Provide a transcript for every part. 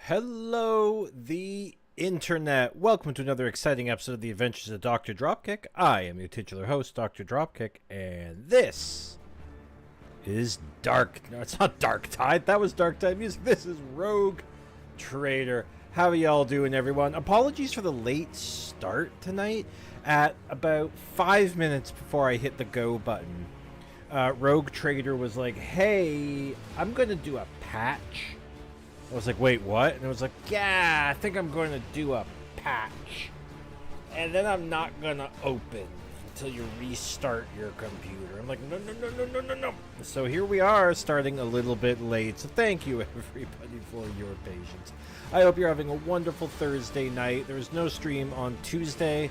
Hello, the internet. Welcome to another exciting episode of the Adventures of Dr. Dropkick. I am your titular host, Dr. Dropkick, and this is Dark... No, it's not Dark Tide. That was Dark Tide music. This is Rogue Trader. How are y'all doing, everyone? Apologies for the late start tonight. At about 5 minutes before I hit the go button, Rogue Trader was like, hey, I'm going to do a patch. I was like, wait, what? And I was like, yeah, I think I'm going to do a patch. And then I'm not going to open until you restart your computer. I'm like, no, no, no, no, no, no, no. So here we are, starting a little bit late. So thank you, everybody, for your patience. I hope you're having a wonderful Thursday night. There was no stream on Tuesday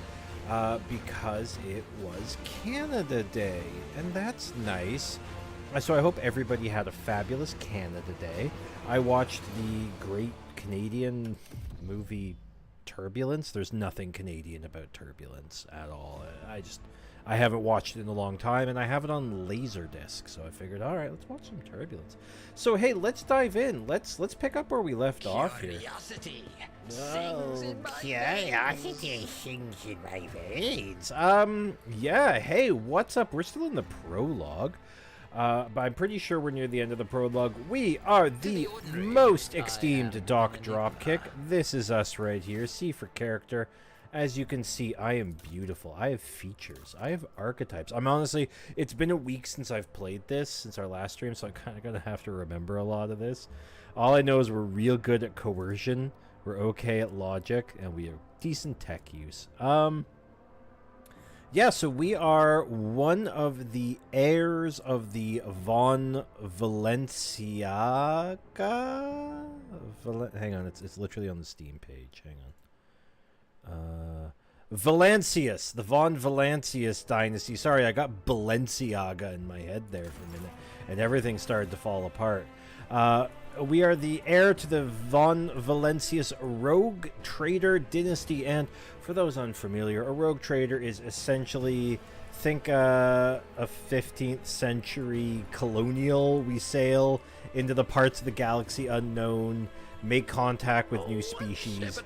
because it was Canada Day. And that's nice. So I hope everybody had a fabulous Canada Day. I watched the great Canadian movie Turbulence. There's nothing Canadian about Turbulence at all. I haven't watched it in a long time, and I have it on Laserdisc. So I figured, all right, let's watch some Turbulence. So hey, let's dive in. Let's pick up where we left off here. Curiosity sings in my veins. Yeah. Hey, what's up? We're still in the prologue. But I'm pretty sure we're near the end of the prologue. We are the most esteemed Doc Dropkick. This is us right here. C for character. As you can see, I am beautiful. I have features. I have archetypes. I'm honestly, it's been a week since I've played this, since our last stream, so I'm kind of going to have to remember a lot of this. All I know is we're real good at coercion. We're okay at logic, and we have decent tech use. Yeah, so we are one of the heirs of the von Valenciaga. Hang on, it's literally on the Steam page. Hang on. Valancius, the von Valancius dynasty. Sorry, I got Balenciaga in my head there for a minute, and everything started to fall apart. We are the heir to the von Valancius Rogue Trader dynasty, and for those unfamiliar, a Rogue Trader is essentially, think a 15th century colonial. We sail into the parts of the galaxy unknown, make contact with new species.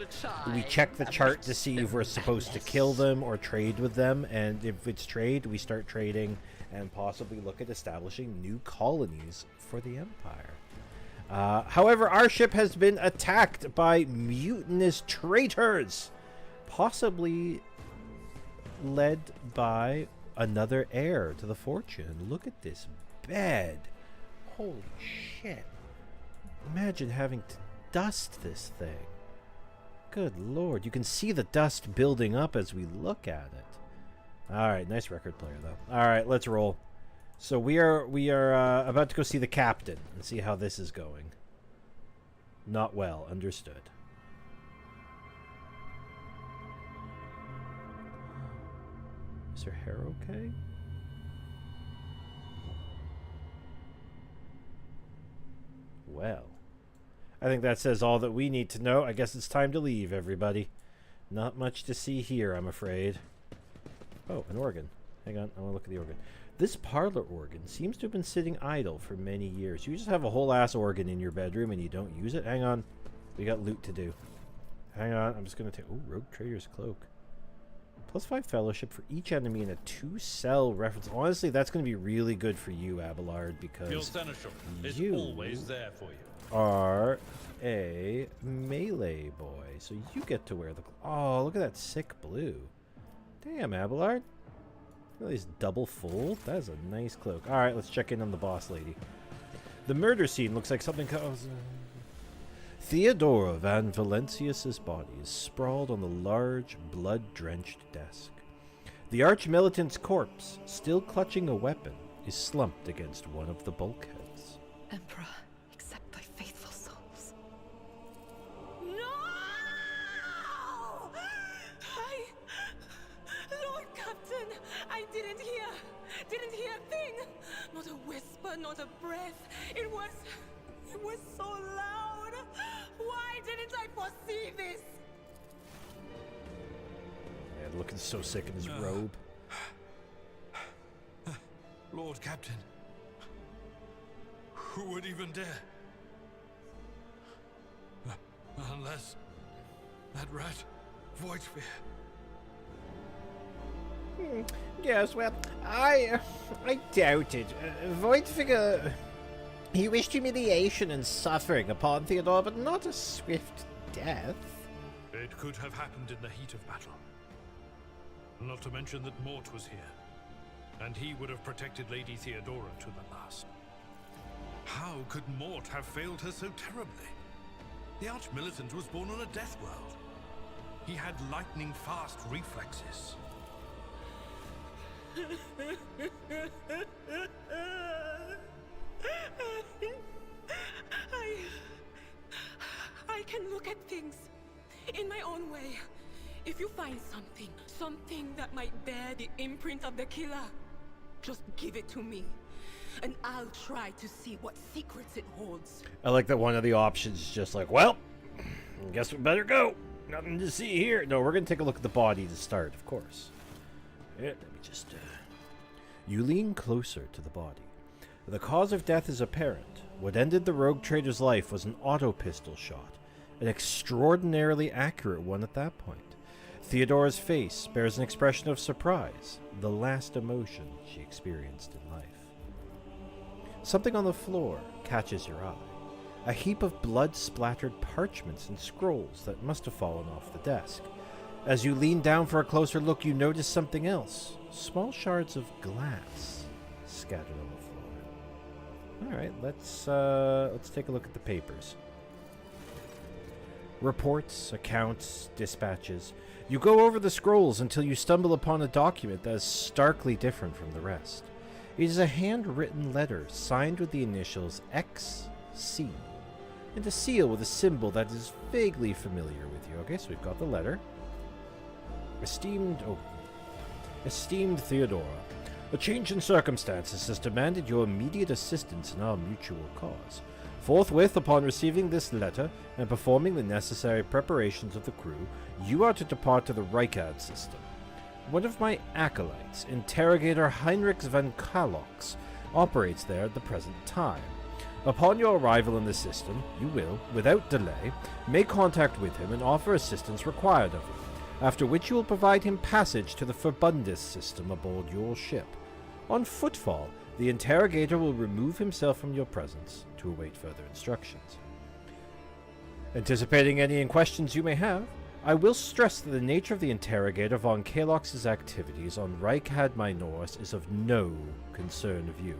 We check the chart to see if we're supposed to kill them or trade with them, and if it's trade, we start trading and possibly look at establishing new colonies for the Empire. However, our ship has been attacked by mutinous traitors, possibly led by another heir to the fortune. Look at this bed. Holy shit. Imagine having to dust this thing. Good lord. You can see the dust building up as we look at it. Alright, nice record player, though. Alright, let's roll. So we are about to go see the captain and see how this is going. Not well, understood. Is her hair okay? Well, I think that says all that we need to know. I guess it's time to leave, everybody. Not much to see here, I'm afraid. Oh, an organ. Hang on, I want to look at the organ. This parlor organ seems to have been sitting idle for many years. You just have a whole ass organ in your bedroom and you don't use it? Hang on. We got loot to do. Hang on, I'm just going to take... Oh, Rogue Trader's Cloak. +5 fellowship for each enemy in a 2-cell reference. Honestly, that's going to be really good for you, Abelard, because you always there for you. Are a melee boy. So you get to wear the... Oh, look at that sick blue. Damn, Abelard. At least double fold. That is a nice cloak. Alright, let's check in on the boss lady. The murder scene looks like something comes... Theodora Van Valancius's body is sprawled on the large, blood-drenched desk. The arch-militant's corpse, still clutching a weapon, is slumped against one of the bulkheads. Emperor, accept thy faithful souls. Lord Captain, I didn't hear a thing. Not a whisper, not a breath. It was so loud. Why didn't I foresee this? Man, looking so sick in his robe. Lord Captain, who would even dare? Unless that rat, Voidsphere. Yes, well, I doubt it. Voidfigure, he wished humiliation and suffering upon Theodore, but not a swift death. It could have happened in the heat of battle. Not to mention that Mort was here, and he would have protected Lady Theodora to the last. How could Mort have failed her so terribly? The Arch-Militant was born on a death world. He had lightning-fast reflexes. I can look at things in my own way. If you find something that might bear the imprint of the killer, just give it to me, and I'll try to see what secrets it holds. I like that one of the options is just like, well, I guess we better go. Nothing to see here. No, we're going to take a look at the body to start, of course. Yeah, let me just... You lean closer to the body. The cause of death is apparent. What ended the rogue trader's life was an auto-pistol shot. An extraordinarily accurate one at that point. Theodora's face bears an expression of surprise, the last emotion she experienced in life. Something on the floor catches your eye. A heap of blood-splattered parchments and scrolls that must have fallen off the desk. As you lean down for a closer look, you notice something else. Small shards of glass scattered on the floor. All right, let's take a look at the papers. Reports, accounts, dispatches. You go over the scrolls until you stumble upon a document that is starkly different from the rest. It is a handwritten letter signed with the initials XC and a seal with a symbol that is vaguely familiar with you. Okay, so we've got the letter. Esteemed Theodora, a change in circumstances has demanded your immediate assistance in our mutual cause. Forthwith, upon receiving this letter and performing the necessary preparations of the crew, you are to depart to the Reichard system. One of my acolytes, Interrogator Heinrich von Kalox, operates there at the present time. Upon your arrival in the system, you will, without delay, make contact with him and offer assistance required of him, after which you will provide him passage to the Verbundus system aboard your ship. On footfall, the interrogator will remove himself from your presence to await further instructions. Anticipating any questions you may have, I will stress that the nature of the interrogator von Kalox's activities on Reichad Minoris is of no concern of you.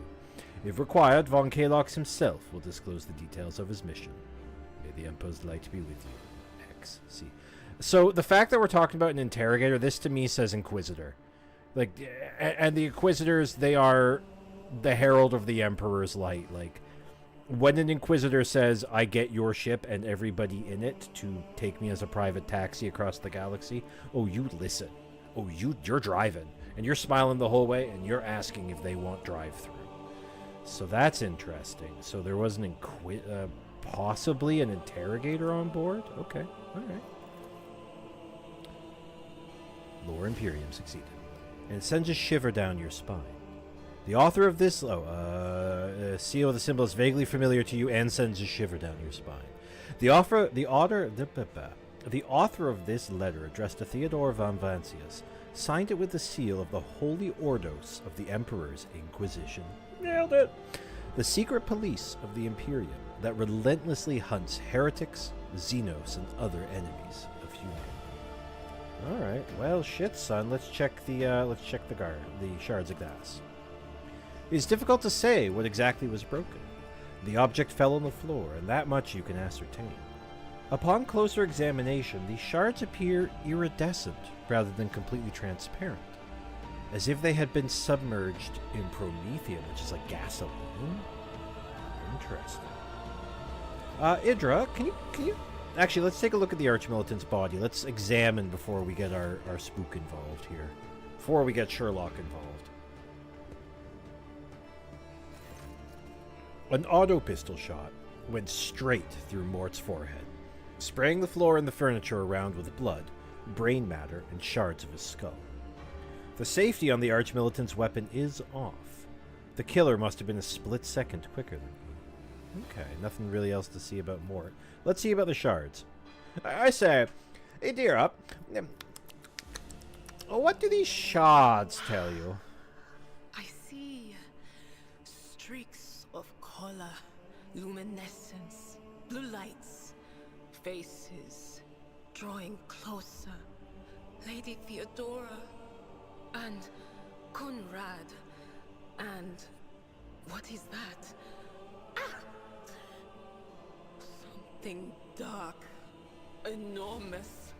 If required, von Kalox himself will disclose the details of his mission. May the Emperor's light be with you. XC. So the fact that we're talking about an interrogator, this to me says Inquisitor. Like, and the Inquisitors, they are the herald of the Emperor's light. Like, when an Inquisitor says, I get your ship and everybody in it to take me as a private taxi across the galaxy, oh, you listen. Oh, you're driving. And you're smiling the whole way, and you're asking if they want drive-through. So that's interesting. So there was an possibly an interrogator on board? Okay, alright. Lore Imperium succeeded. And it sends a shiver down your spine. The author of this seal with the symbol is vaguely familiar to you and sends a shiver down your spine. The author of this letter, addressed to Theodore von Valancius, signed it with the seal of the Holy Ordos of the Emperor's Inquisition. Nailed it! The secret police of the Imperium that relentlessly hunts heretics, Xenos, and other enemies of humanity. All right, well, shit, son. Let's check the shards of glass. It is difficult to say what exactly was broken. The object fell on the floor, and that much you can ascertain. Upon closer examination, the shards appear iridescent rather than completely transparent, as if they had been submerged in promethium, which is like gasoline. Interesting. Idra, can you? Actually, let's take a look at the Arch-Militant's body. Let's examine before we get our spook involved here. Before we get Sherlock involved. An auto-pistol shot went straight through Mort's forehead, spraying the floor and the furniture around with blood, brain matter, and shards of his skull. The safety on the Arch-Militant's weapon is off. The killer must have been a split second quicker than him. Okay, nothing really else to see about Mort. Let's see about the shards. I say, Idira, what do these shards tell you? I see streaks of color, luminescence, blue lights, faces drawing closer. Lady Theodora and Conrad and what is that? Ah! Something dark, enormous.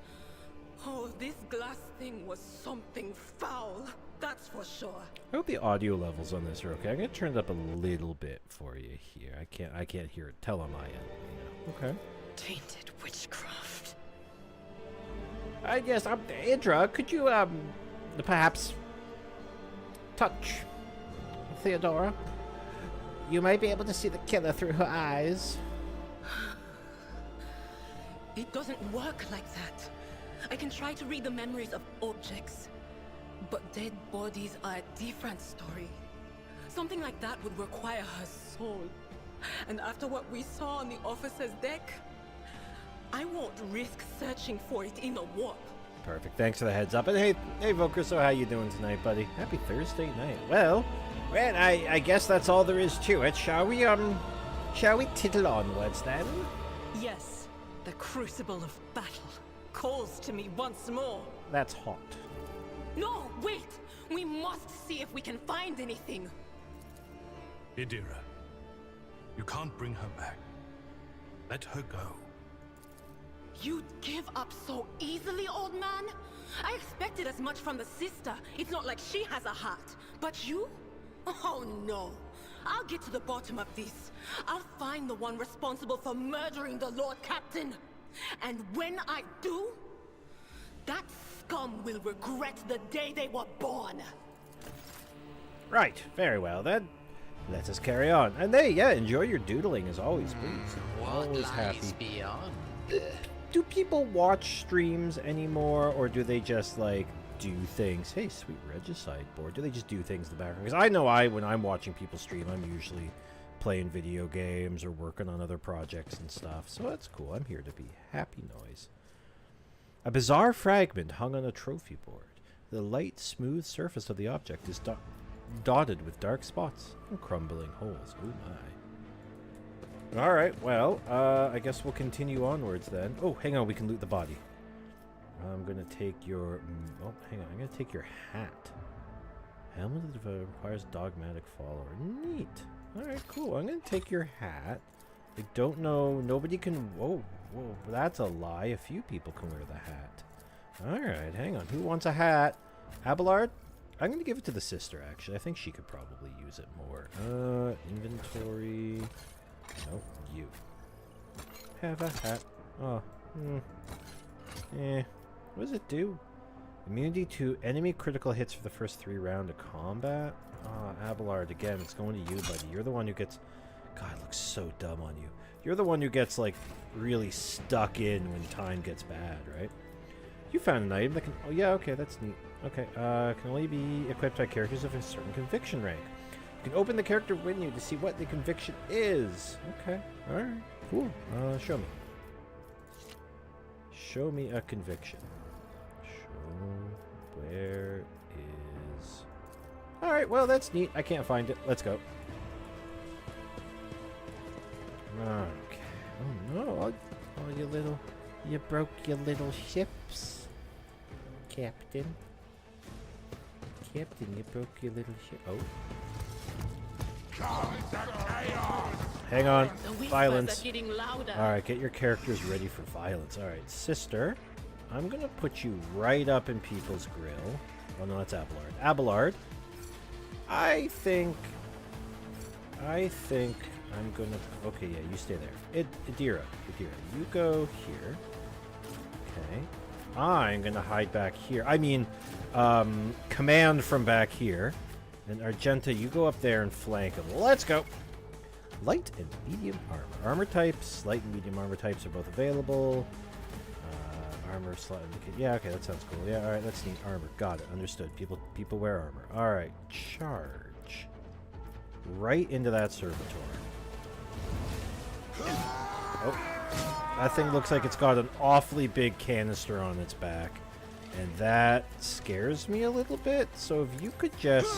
Oh, this glass thing was something foul, that's for sure. I hope the audio levels on this are okay. I'm gonna turn it up a little bit for you here. I can't hear it. Tell on my end. Yeah. Okay. Tainted witchcraft. Yes, Idra, could you perhaps touch Theodora? You might be able to see the killer through her eyes. It doesn't work like that. I can try to read the memories of objects, but dead bodies are a different story. Something like that would require her soul. And after what we saw on the officer's deck, I won't risk searching for it in a warp. Perfect. Thanks for the heads up. And hey, Volker, so how you doing tonight, buddy? Happy Thursday night. Well, I guess that's all there is to it. Shall we tittle onwards then? Yes, the crucible of battle calls to me once more. That's hot. No, wait! We must see if we can find anything. Idira, you can't bring her back. Let her go. You'd give up so easily, old man? I expected as much from the sister. It's not like she has a heart. But you? Oh no. I'll get to the bottom of this. I'll find the one responsible for murdering the Lord Captain. And when I do, that scum will regret the day they were born. Right. Very well then. Let us carry on. And enjoy your doodling as always, please. Always happy. Beyond? Do people watch streams anymore, or do they just like do things? Hey, sweet Regicide board. Do they just do things in the background? Because I know when I'm watching people stream, I'm usually playing video games or working on other projects and stuff. So that's cool. I'm here to be happy noise. A bizarre fragment hung on a trophy board. The light, smooth surface of the object is dotted with dark spots and crumbling holes. Oh my. Alright, well, I guess we'll continue onwards then. Oh, hang on, we can loot the body. I'm gonna take your... Oh, hang on, I'm gonna take your hat. Helmet requires dogmatic follower. Neat. Alright, cool. I'm gonna take your hat. I don't know... Nobody can... Whoa, that's a lie. A few people can wear the hat. Alright, hang on. Who wants a hat? Abelard? I'm gonna give it to the sister, actually. I think she could probably use it more. Inventory... Nope, you. Have a hat. Oh, what does it do? Immunity to enemy critical hits for the first 3 rounds of combat? Abelard, again, it's going to you, buddy. You're the one who gets... God, it looks so dumb on you. You're the one who gets, like, really stuck in when time gets bad, right? You found an item that can... Oh, yeah, okay, that's neat. Okay, can only be equipped by characters of a certain conviction rank. You can open the character menu to see what the conviction is. Okay, alright, cool. Show me. Show me a conviction. Where is... Alright, well, that's neat. I can't find it. Let's go. Okay. Oh, no. Oh, you little... You broke your little ships. Captain. Captain, you broke your little ship. Oh. Hang on. Violence. Alright, get your characters ready for violence. Alright, sister. I'm gonna put you right up in people's grill. Oh no, that's Abelard. Abelard. I think I'm gonna... Okay, yeah, you stay there. Idira, you go here. Okay. I'm gonna hide back here. I mean, command from back here. And Argenta, you go up there and flank him. Let's go! Light and medium armor. Armor types, light and medium armor types are both available. Armor slot indicate. Yeah, okay, that sounds cool. Yeah, alright, that's neat. Armor. Got it. Understood. People wear armor. Alright, charge. Right into that servitor. Oh. That thing looks like it's got an awfully big canister on its back. And that scares me a little bit. So if you could just...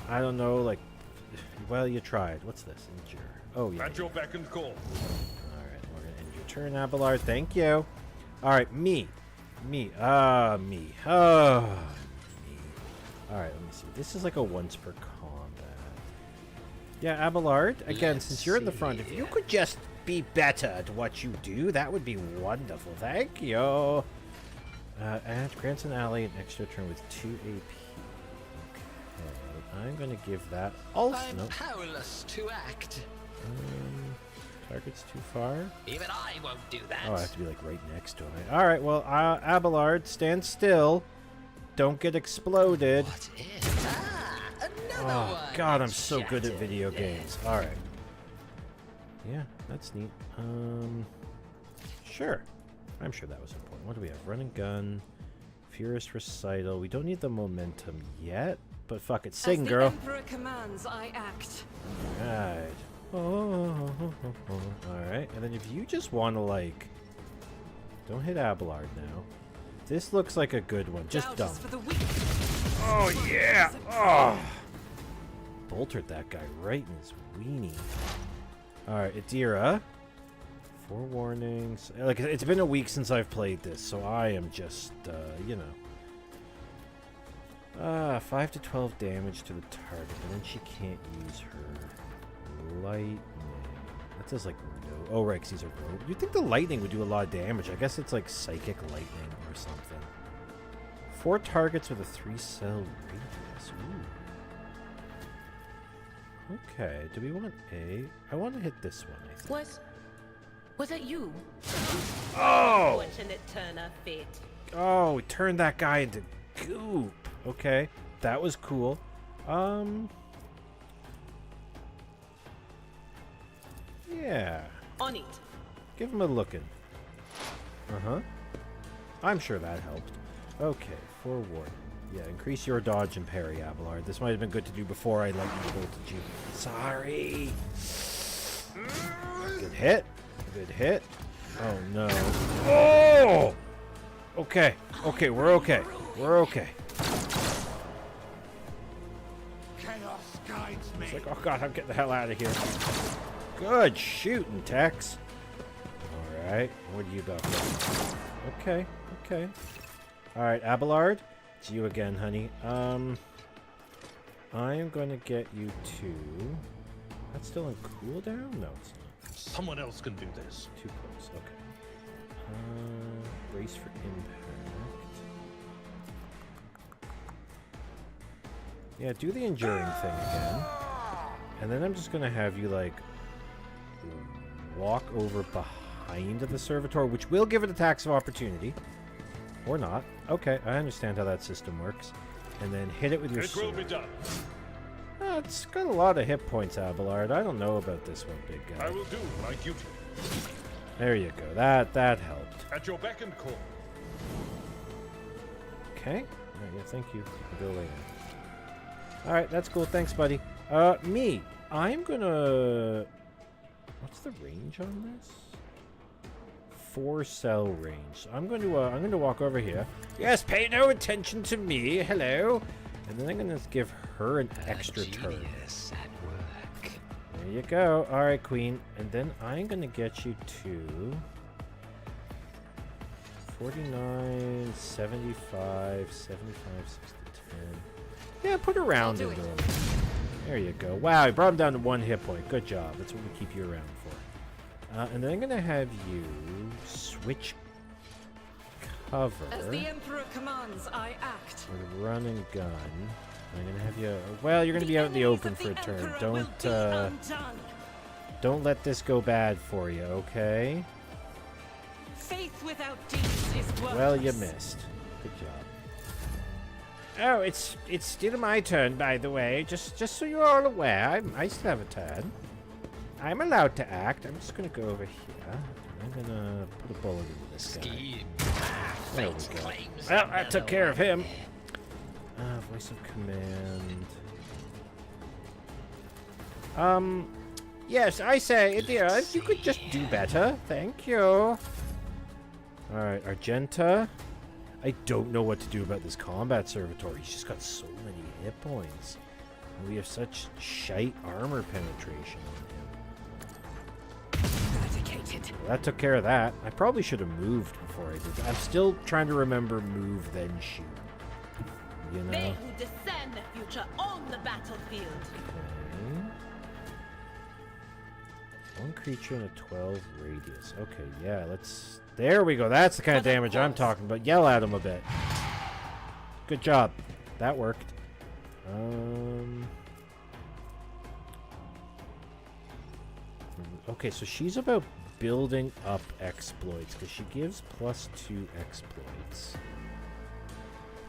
I don't know, like... Well, you tried. What's this? Endure. Oh, yeah. At your beck and call. Alright, we're going to end your turn, Abelard. Thank you. Alright, me. Me. Me. Oh, me. Alright, let me see. This is like a once per combat. Yeah, Abelard, again, since you're in the front, if you could just be better at what you do, that would be wonderful. Thank you. And grants an ally an extra turn with 2 AP. Okay, I'm going to give that also... I'm powerless to act. Target's too far. Even I won't do that. Oh, I have to be like right next to him. Alright, well, Abelard, stand still. Don't get exploded. What is... another Oh, one. God, I'm so good at Shattered. video games. Alright. Yeah, that's neat. Sure. I'm sure that was important. What do we have? Run and gun. Furious Recital. We don't need the momentum yet, but fuck it. Sing, As girl. the Emperor commands, I act. Alright. Alright, and then if you just want to, like... Don't hit Abelard now. This looks like a good one. Just Doubt dump. is for the weak. Oh, yeah! Oh! Boltered that guy right in his weenie. Alright, Adira. 4 warnings. Like, it's been a week since I've played this, so I am just, you know. 5 to 12 damage to the target, and then she can't use her lightning. That does, like, no... Oh, right, 'cause he's a rogue. You'd think the lightning would do a lot of damage. I guess it's, like, psychic lightning or something. 4 targets with a 3-cell radius. Ooh. Okay, do we want A? I want to hit this one, I think. Was it you? Oh! Fortunate turn of fate. Oh, it turned that guy into goop. Okay, that was cool. Yeah. On it. Give him a lookin'. Uh-huh. I'm sure that helped. Okay, 4 warning. Yeah, increase your dodge and parry, Abelard. This might have been good to do before I lightning bolted you. Sorry. Good hit. Good hit. Oh, no. Oh! Okay. Okay, we're okay. We're okay. Chaos guides me. It's like, oh god, I'm getting the hell out of here. Good shooting, Tex. Alright, what do you got? Okay, okay. Alright, Abelard. It's you again, honey. I am going to get you to... That's still in cooldown? No, it's not. Someone else can do this. Too close, okay. Brace for impact. Yeah, do the enduring thing again. And then I'm just going to have you, like, walk over behind the servitor, which will give it attacks of opportunity. Or not. Okay, I understand how that system works. And then hit it with your It sword. will be done. It's got a lot of hit points, Abelard. I don't know about this one, big guy. I will do my duty. There you go. That helped. At your beck and call. Okay. Alright, yeah, thank you. Go later. Alright, that's cool. Thanks, buddy. Me. I'm gonna... What's the range on this? 4-cell range. So I'm going to walk over here. Yes, pay no attention to me. Hello. And then I'm going to give her an extra turn. Genius at work. There you go. All right, Queen. And then I'm going to get you to 49, 75, 75, 6 to 10. Yeah, put a round into him. There you go. Wow, I brought him down to 1 hit point. Good job. That's what we keep you around for. And then I'm going to have you switch cover. As the Emperor commands, I act. With run and gun. I'm going to have you... Well, you're going to be out in the open for a turn. Don't let this go bad for you, okay? Faith without deeds is worthless. Well, you missed. Good job. Oh, it's still my turn, by the way. Just so you're all aware, I still have a turn. I'm allowed to act. I'm just going to go over here. I'm going to put a bullet into this guy. Scheme. There we Fate go. claims Well, I another took care of him. one. Voice of command. Yes, I say, Adira, if you could just do better. Thank you. Alright, Argenta. I don't know what to do about this combat servitor. He's just got so many hit points. And we have such shite armor penetration on him. Eradicated. That took care of that. I probably should have moved before I did that. I'm still trying to remember move, then shoot. You know? They who discern the future own the battlefield. Okay. One creature in a 12 radius. Okay, yeah, let's... There we go. That's the kind of damage I'm talking about. Yell at him a bit. Good job. That worked. Okay, so she's about building up exploits, because she gives +2 exploits.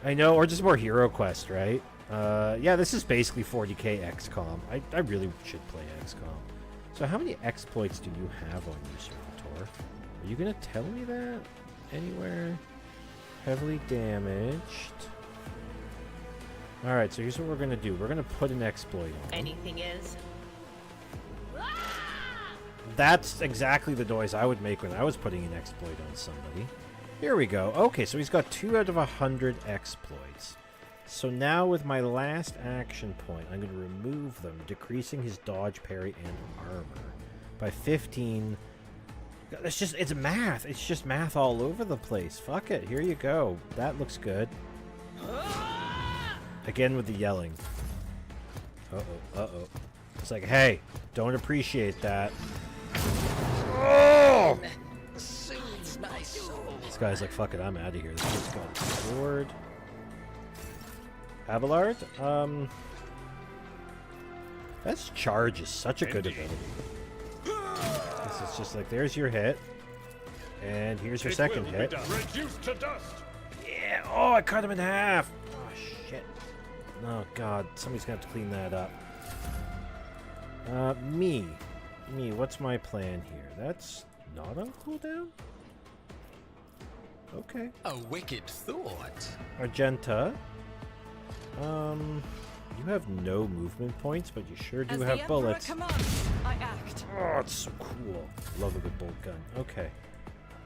I know, or just more Hero Quest, right? Yeah, this is basically 40k XCOM. I really should play XCOM. So how many exploits do you have on you, Servitor? Are you going to tell me that anywhere? Heavily damaged. Alright, so here's what we're going to do. We're going to put an exploit on him. Anything is. That's exactly the noise I would make when I was putting an exploit on somebody. Here we go. Okay, so he's got 2 out of 100 exploits. So now with my last action point, I'm going to remove them, decreasing his dodge, parry, and armor by 15. It's math. It's just math all over the place. Fuck it. Here you go. That looks good. Again with the yelling. Uh-oh, uh-oh. It's like, hey, don't appreciate that. Oh! Soothes my soul. This guy's like, fuck it, I'm out of here. This kid's got a sword. Abelard? That's charge is such a good ability. This is just like, there's your hit. And here's your second hit. Reduced to dust. Yeah! Oh, I cut him in half! Oh, shit. Oh, God. Somebody's gonna have to clean that up. Me, what's my plan here? That's not on cooldown? Okay. A wicked thought. Argenta. You have no movement points, but you sure do As have the bullets. Emperor commands, I act. Oh, it's so cool. Love a good bolt gun. Okay.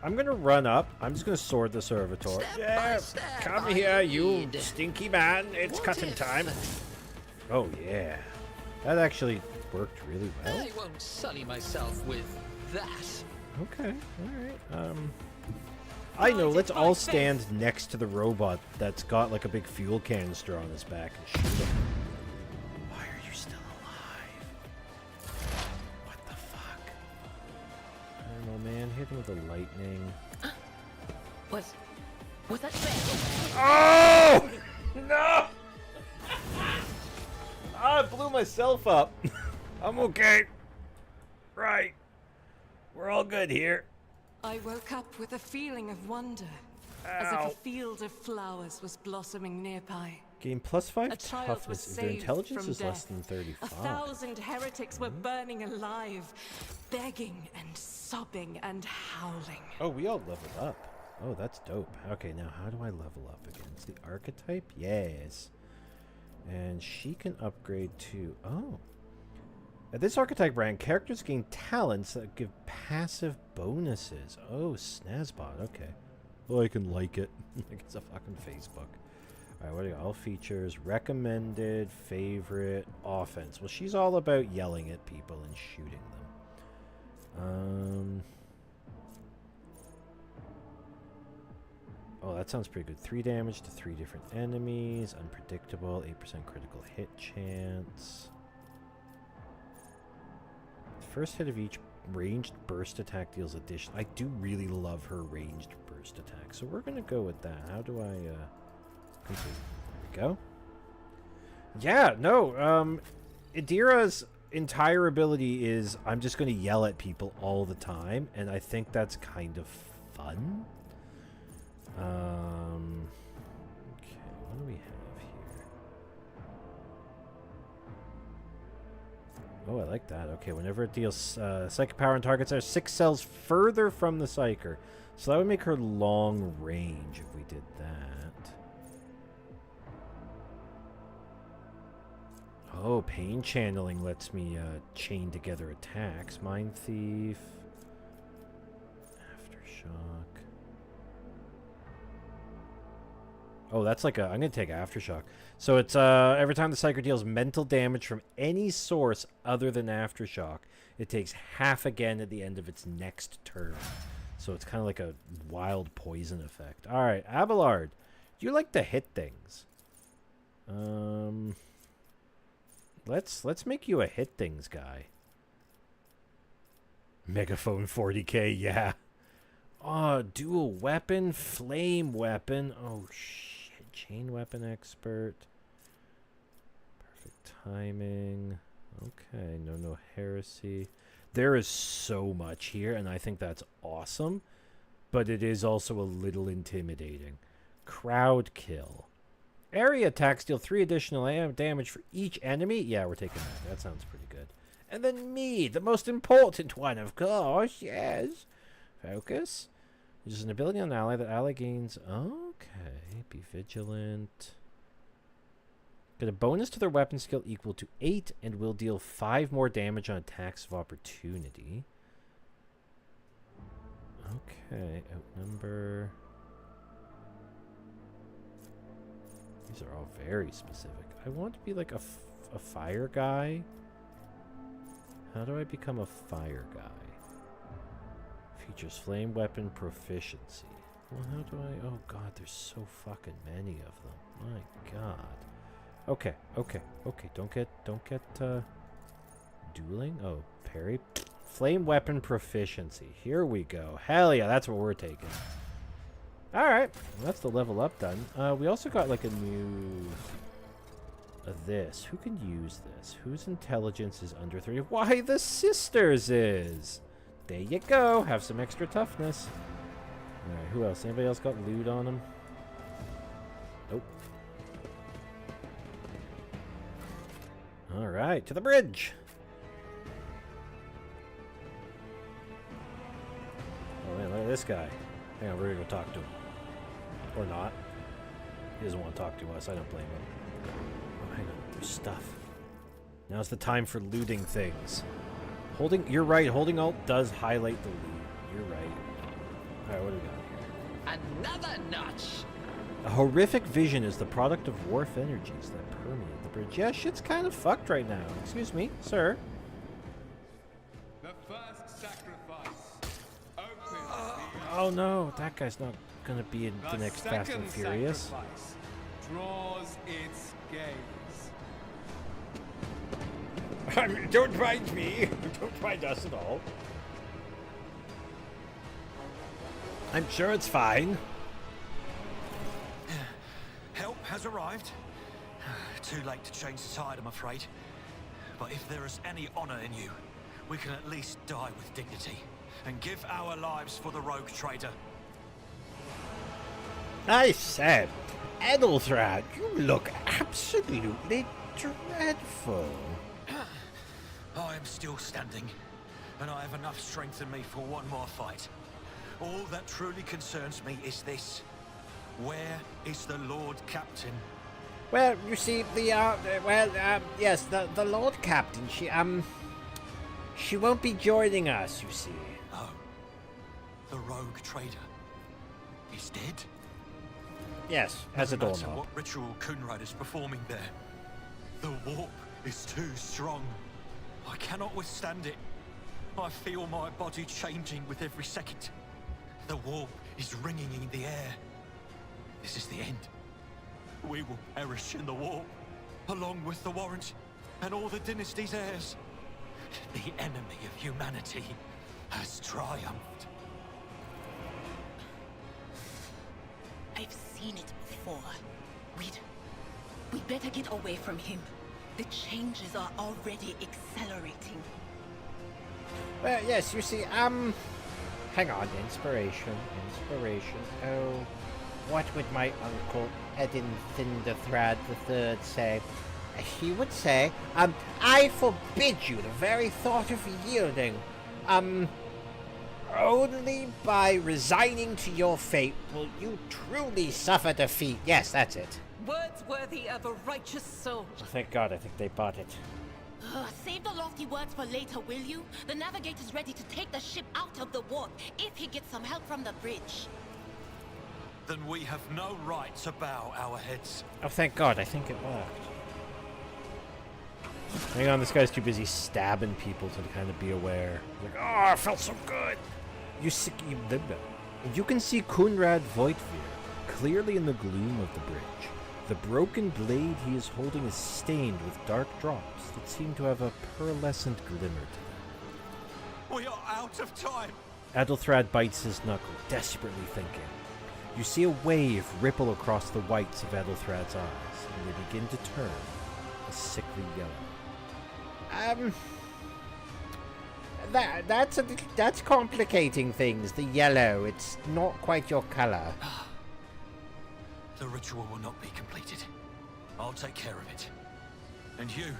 I'm gonna run up. I'm just gonna sword the servitor. Step Yeah, by step, come I here, you lead. stinky man. It's What cutting if- time. Oh, yeah. That actually worked really well. I won't sully myself with that. Okay, alright. I know, let's all stand next to the robot that's got like a big fuel canister on his back and shoot him. Why are you still alive? What the fuck? I don't know, man. Hit him with the lightning. Was that fair? Oh! No! I blew myself up. I'm okay. Right. We're all good here. I woke up with a feeling of wonder, as if Ow. a field of flowers was blossoming nearby. Gain +5 A child was toughness if their saved intelligence from is less death. than 35. 1,000 heretics were burning alive, begging and sobbing and howling. Oh, we all leveled up. Oh, that's dope. Okay, now how do I level up again? It's the archetype? Yes. And she can upgrade to... Oh. At this archetype rank, characters gain talents that give passive bonuses. Oh, Snazbot. Okay. Well, I can like it. Like it's a fucking Facebook. Alright, what do you got? All features. Recommended, favorite, offense. Well, she's all about yelling at people and shooting them. Oh, that sounds pretty good. 3 damage to 3 different enemies. Unpredictable. 8% critical hit chance. First hit of each ranged burst attack deals addition. I do really love her ranged burst attack. So we're going to go with that. How do I complete? There we go. Yeah, no. Adira's entire ability is I'm just going to yell at people all the time. And I think that's kind of fun. Okay, what do we have here? Oh, I like that. Okay, whenever it deals psychic power on targets are 6 cells further from the psyker. So that would make her long range if we did that. Oh, pain channeling lets me chain together attacks. Mind Thief. Aftershock. Oh, that's like a... I'm going to take Aftershock. So it's every time the Psyker deals mental damage from any source other than Aftershock, it takes half again at the end of its next turn. So it's kind of like a wild poison effect. All right, Abelard, do you like to hit things? Let's make you a hit things guy. Megaphone 40k, yeah. Oh, dual weapon, flame weapon. Oh shit, chain weapon expert. Perfect timing. Okay, no heresy. There is so much here, and I think that's awesome. But it is also a little intimidating. Crowd kill. Area attacks deal 3 additional damage for each enemy. Yeah, we're taking that. That sounds pretty good. And then me, the most important one, of course. Yes. Focus. Uses an ability on an ally that ally gains. Okay. Be vigilant. Get a bonus to their weapon skill equal to 8 and will deal 5 more damage on attacks of opportunity. Okay. Outnumber. These are all very specific. I want to be like a fire guy. How do I become a fire guy? Features flame weapon proficiency. Well, how do I... Oh, God, there's so fucking many of them. My God. Okay. Don't get, dueling? Oh, parry. Flame weapon proficiency. Here we go. Hell yeah, that's what we're taking. Alright, well, that's the level up done. We also got like a new... this. Who can use this? Whose intelligence is under 3? Why, the sisters is! There you go. Have some extra toughness. Alright, who else? Anybody else got loot on them? Nope. Alright, to the bridge! Oh man, look at this guy. Hang on, we're gonna go talk to him. Or not. He doesn't want to talk to us. I don't blame him. Oh, hang on. There's stuff. Now's the time for looting things. Holding... You're right. Holding Alt does highlight the loot. You're right. Alright, what do we got here? Another notch. A horrific vision is the product of Wharf energies that permeate the bridge. Yeah, shit's kind of fucked right now. Excuse me, sir. The first sacrifice. Oh no, that guy's not gonna be in the next Fast and Furious. Draws its gaze. Don't mind me. Don't mind us at all. I'm sure it's fine. Help has arrived. Too late to change the tide, I'm afraid. But if there is any honor in you, we can at least die with dignity and give our lives for the rogue trader. I said, Edelthrad, you look absolutely dreadful. I am still standing, and I have enough strength in me for one more fight. All that truly concerns me is this. Where is the Lord Captain? Well, you see, yes, the Lord Captain, she won't be joining us, you see. Oh, the rogue trader is dead? Yes, as a No matter doorknob. what ritual Kunrad is performing there, the warp is too strong. I cannot withstand it. I feel my body changing with every second. The warp is ringing in the air. This is the end. We will perish in the warp, along with the Warrant and all the dynasty's heirs. The enemy of humanity has triumphed. I've seen it before. We'd better get away from him. The changes are already accelerating. Well, yes, you see, hang on, inspiration. Oh, what would my uncle, Edin Thunderthrad III, say? He would say, I forbid you the very thought of yielding. Only by resigning to your fate will you truly suffer defeat. Yes, that's it. Words worthy of a righteous soul. Oh, thank God, I think they bought it. Save the lofty words for later, will you? The navigator's ready to take the ship out of the warp if he gets some help from the bridge. Then we have no right to bow our heads. Oh, thank God, I think it worked. Hang on, this guy's too busy stabbing people to kind of be aware. He's like, oh, I felt so good. You can see Kunrad Voitvir clearly in the gloom of the bridge. The broken blade he is holding is stained with dark drops that seem to have a pearlescent glimmer to them. We are out of time. Adelthrad bites his knuckle, desperately thinking. You see a wave ripple across the whites of Adelthrad's eyes, and they begin to turn a sickly yellow. That's complicating things. The yellow, it's not quite your color. The ritual will not be completed. I'll take care of it. And you,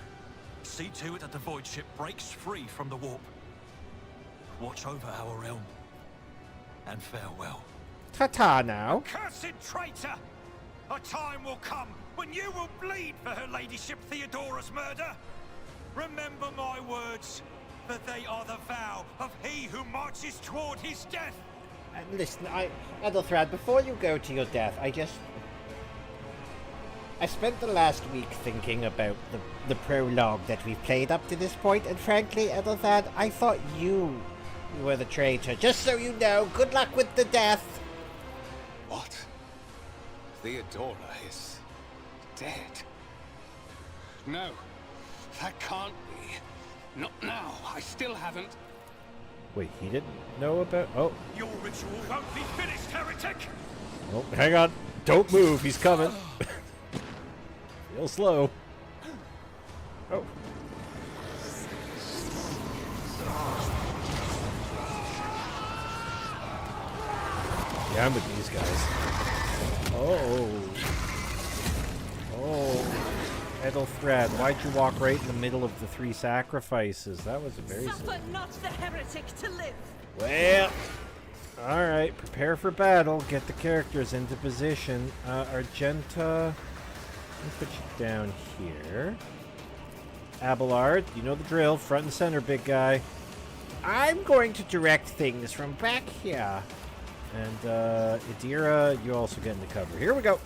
see to it that the void ship breaks free from the warp. Watch over our realm. And farewell. Ta-ta now. Cursed traitor! A time will come when you will bleed for her ladyship Theodora's murder. Remember my words, for they are the vow of he who marches toward his death. Listen, Adelthrad, before you go to your death, I spent the last week thinking about the prologue that we've played up to this point, and frankly, Adelthrad, I thought you were the traitor. Just so you know, good luck with the death. What? Theodora is dead? No, that can't be. Not now. I still haven't. Wait, he didn't know about... Oh. Your ritual won't be finished, heretic! Oh, hang on. Don't move. He's coming. Real slow. Oh. Yeah, I'm with these guys. Oh. Oh. Edelthrad, why'd you walk right in the middle of the 3 sacrifices? That was a very... Suffer not the heretic to live. Well, alright, prepare for battle. Get the characters into position. Argenta, let me put you down here. Abelard, you know the drill. Front and center, big guy. I'm going to direct things from back here. And, Idira, you also get into cover. Here we go.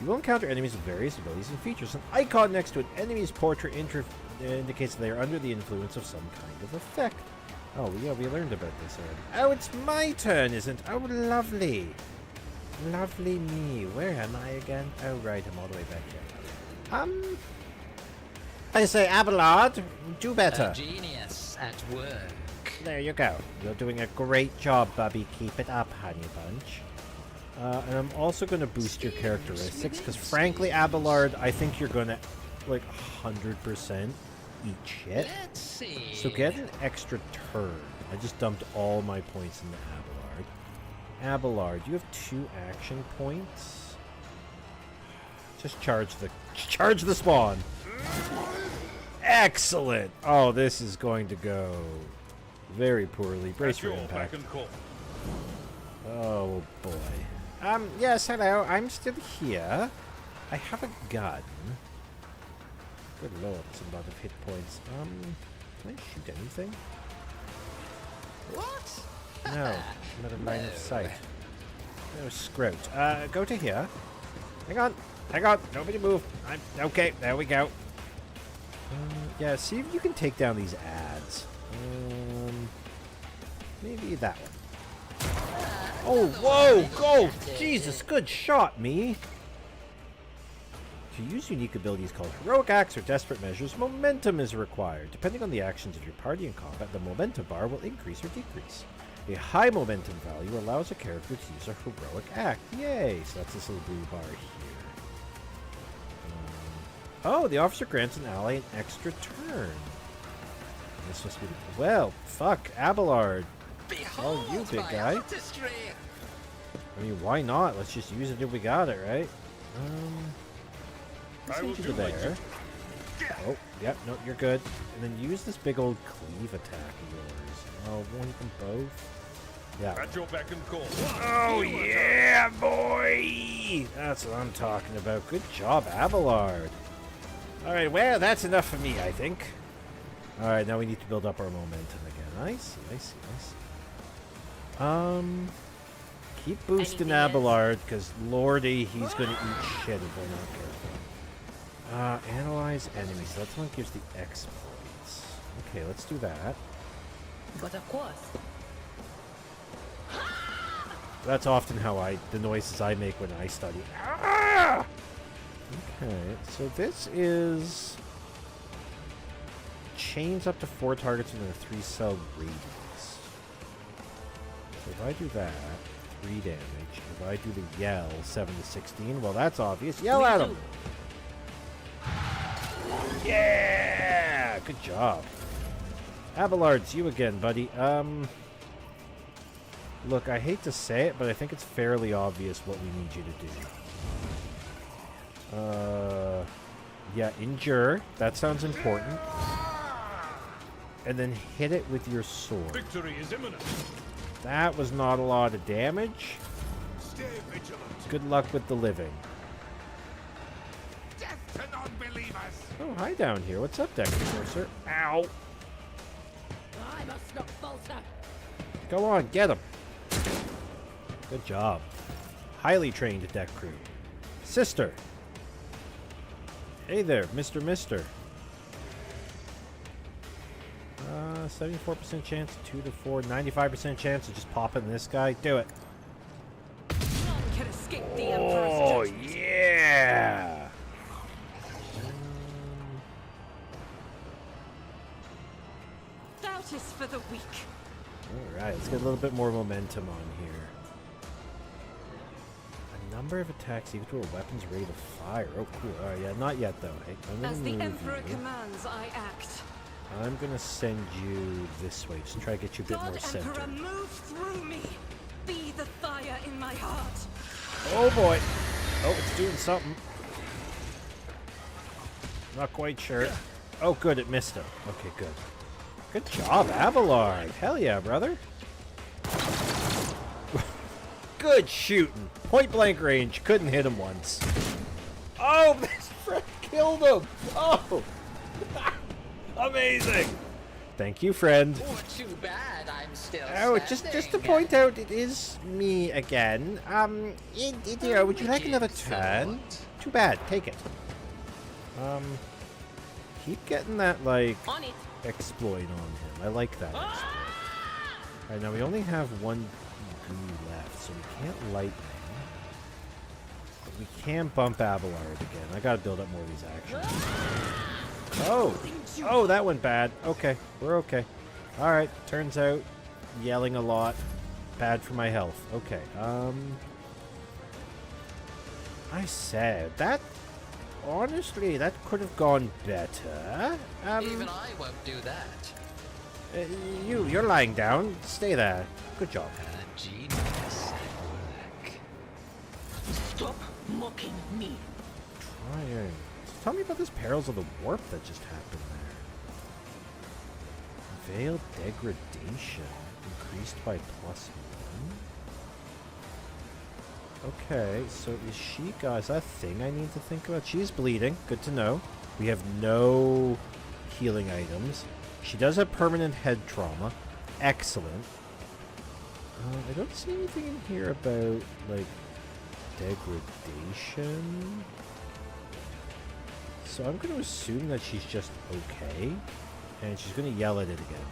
You will encounter enemies with various abilities and features. An icon next to an enemy's portrait indicates they are under the influence of some kind of effect. Oh, yeah, we learned about this already. Oh, it's my turn, isn't it? Oh, lovely. Lovely me. Where am I again? Oh, right, I'm all the way back here. I say, Abelard, do better. A genius at work. There you go. You're doing a great job, Bubby. Keep it up, honey bunch. And I'm also going to boost your characteristics, because frankly, Abelard, I think you're going to, like, 100% eat shit. Let's see. So get an extra turn. I just dumped all my points into Abelard. Abelard, you have 2 action points. Just charge the spawn. Excellent. Oh, this is going to go very poorly. Brace for impact. Oh boy. Yes, hello. I'm still here. I have a gun. Good lord, that's a lot of hit points. Can I shoot anything? What? No, I'm out of line of sight. No, scrote. Go to here. Hang on, nobody move. Okay, there we go. Yeah, see if you can take down these ads. Maybe that one. Oh, whoa! Go! Jesus, good shot, me! To use unique abilities called Heroic Acts or Desperate Measures, momentum is required. Depending on the actions of your party in combat, the momentum bar will increase or decrease. A high momentum value allows a character to use a heroic act. Yay! So that's this little blue bar here. Oh, the officer grants an ally an extra turn. This must be the... Well, fuck, Abelard. Behold Oh, you big my guy. artistry. I mean, why not? Let's just use it if we got it, right? Let's send you to there. Oh, yep, no, you're good. And then use this big old cleave attack of yours. Oh, want them both? Yeah. At your beck and call. Oh, yeah, boy! That's what I'm talking about. Good job, Abelard. All right, well, that's enough for me, I think. All right, now we need to build up our momentum again. I see. Keep boosting Abelard, because lordy, he's going to eat shit if we're not careful. Analyze enemies. That's one gives the exploits. Okay, let's do that. But of course. That's often how the noises I make when I study. Ah! Okay, so this is chains up to 4 targets within a 3-cell radius. So if I do that, 3 damage. If I do the yell, 7 to 16, well, that's obvious. Yell at him! Yeah! Good job. Abelard, it's you again, buddy. Look, I hate to say it, but I think it's fairly obvious what we need you to do. Yeah, endure. That sounds important. And then hit it with your sword. Victory is imminent. That was not a lot of damage. Stay vigilant. Good luck with the living. Death to non-believers. Oh, hi down here. What's up, Deck Sorcerer? Ow! I must not falter. Go on, get him. Good job. Highly trained deck crew. Sister. Hey there, Mister. 74% chance, 2 to 4, 95% chance of just popping this guy. Do it. None can escape the Oh, Emperor's judgment. yeah! Doubt is for the weak. Alright, let's get a little bit more momentum on here. A number of attacks equal to a weapon's rate of fire. Oh, cool. Alright, yeah, not yet, though. Hey, I'm gonna As the move Emperor you. commands, I act. I'm gonna send you this way. Just try to get you a bit more God centered. Emperor, move through me. Be the fire in my heart. Oh boy! Oh, it's doing something. Not quite sure. Oh, good, it missed him. Okay, good. Good job, Abelard. Hell yeah, brother. Good shooting. Point blank range. Couldn't hit him once. Oh, this friend killed him. Oh, amazing. Thank you, friend. Or too bad I'm still Oh, just to point out, it is me again. Would you like another turn? Too bad. Take it. Keep getting that, like, On it. exploit on him. I like that exploit. Alright, now we only have one goo left, so we can't lightning. But we can bump Abelard again. I gotta build up more of these actions. Oh, that went bad. Okay, we're okay. Alright, turns out yelling a lot, bad for my health. Okay, I said, that, honestly, that could have gone better. Even I won't do that. You're lying down. Stay there. Good job. A genius at work. Stop mocking me. Trying. Tell me about this Perils of the Warp that just happened there. Veil degradation increased by +1. Okay, so is she, guys, that thing I need to think about? She's bleeding. Good to know. We have no healing items. She does have permanent head trauma. Excellent. I don't see anything in here about, like, degradation. So I'm going to assume that she's just okay. And she's going to yell at it again.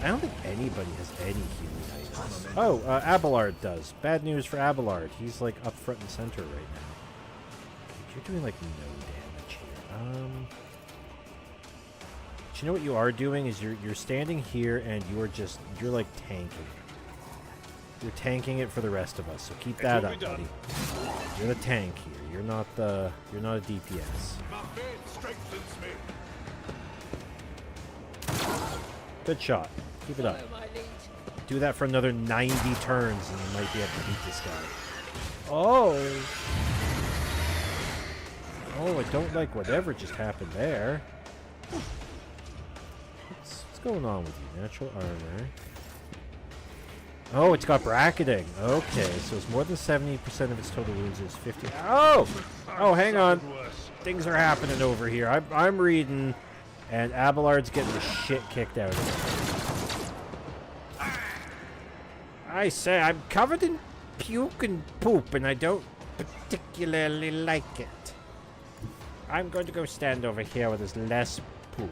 I don't think anybody has any healing items. Oh, Abelard does. Bad news for Abelard. He's, like, up front and center right now. You're doing, like, no damage here. But you know what you are doing is you're standing here and you're like tanking. You're tanking it for the rest of us. So keep that up, buddy. You're the tank here. You're not a DPS. My faith strengthens me. Good shot. Keep it up. Do that for another 90 turns and you might be able to beat this guy. Oh! Oh, I don't like whatever just happened there. What's going on with you? Natural armor. Oh, it's got bracketing. Okay, so it's more than 70% of its total wounds is 50. Oh! Oh, hang on. Things are happening over here. I'm reading, and Abelard's getting the shit kicked out of him. I say, I'm covered in puke and poop, and I don't particularly like it. I'm going to go stand over here where there's less poop.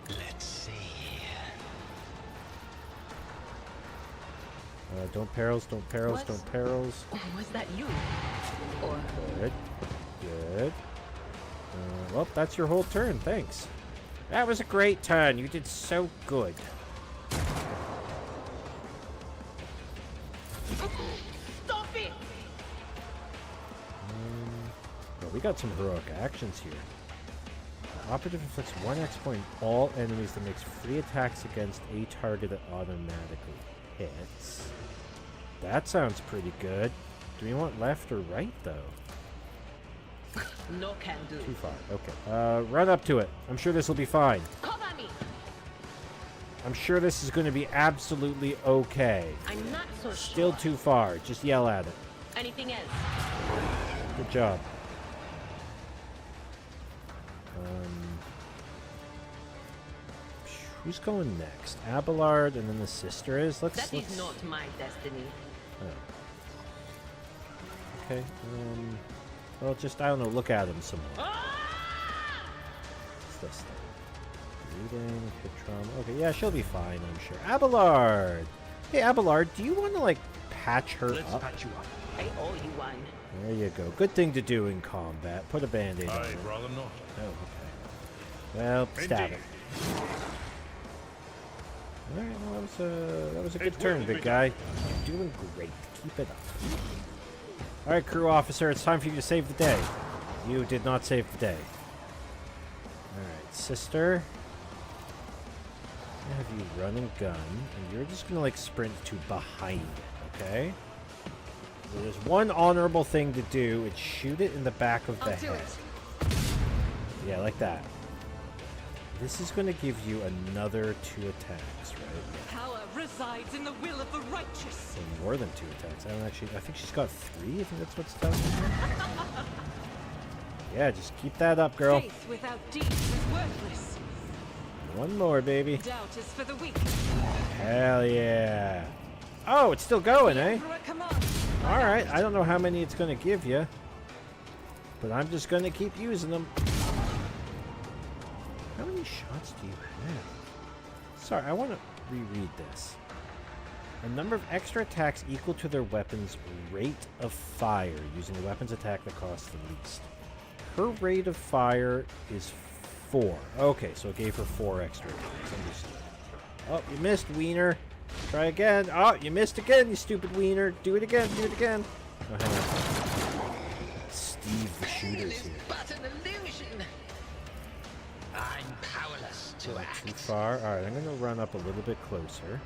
Let's see. Don't perils, don't perils, don't perils. Was that you? Or Good. Good. Well, that's your whole turn. Thanks. That was a great turn. You did so good. stop it! Well, we got some heroic actions here. Operative inflicts 1 X point on all enemies that makes free attacks against a target that automatically hits. That sounds pretty good. Do we want left or right, though? No can do. Too far. Okay. Run up to it. I'm sure this will be fine. Cover me! I'm sure this is going to be absolutely okay. I'm not so Still sure. too far. Just yell at it. Anything else? Good job. Who's going next? Abelard, and then the sister is. That is not my destiny. Oh. Okay. Well, just I don't know. Look at him some more. What's this thing? Bleeding, hit trauma. Okay, yeah, she'll be fine, I'm sure. Abelard. Hey, Abelard, do you want to like patch her Let's up? patch you up. I owe you one. There you go. Good thing to do in combat. Put a band-aid on it. I'd rather not. Oh, okay. Well, stab Indeed. it. All right, well, that was a good It turn, will big be guy. You're doing great. Keep it up. All right, crew officer, it's time for you to save the day. You did not save the day. All right, sister. I have you run and gun, and you're just gonna like sprint to behind it, okay? So there's one honorable thing to do. It's shoot it in the back of the I'll do head. it. Yeah, like that. This is going to give you another 2 attacks, right? Power resides in the will of the righteous. So more than 2 attacks. I think she's got 3. I think that's what's telling me. Yeah, just keep that up, girl. Faith without deeds is worthless. One more, baby. Doubt is for the weak. Hell yeah. Oh, it's still going, eh? Emperor commands. All right. I don't know how many it's going to give you, but I'm just going to keep using them. How many shots do you have? Sorry, I want to reread this. A number of extra attacks equal to their weapon's rate of fire using the weapon's attack that costs the least. Her rate of fire is 4. Okay, so it gave her 4 extra attacks. Understood. Oh, you missed, Wiener. Try again. Oh, you missed again, you stupid Wiener. Do it again, do it again. Oh, hang on. Steve the Shooter's here. But an illusion. I'm powerless to Too act. far. Alright, I'm going to run up a little bit closer.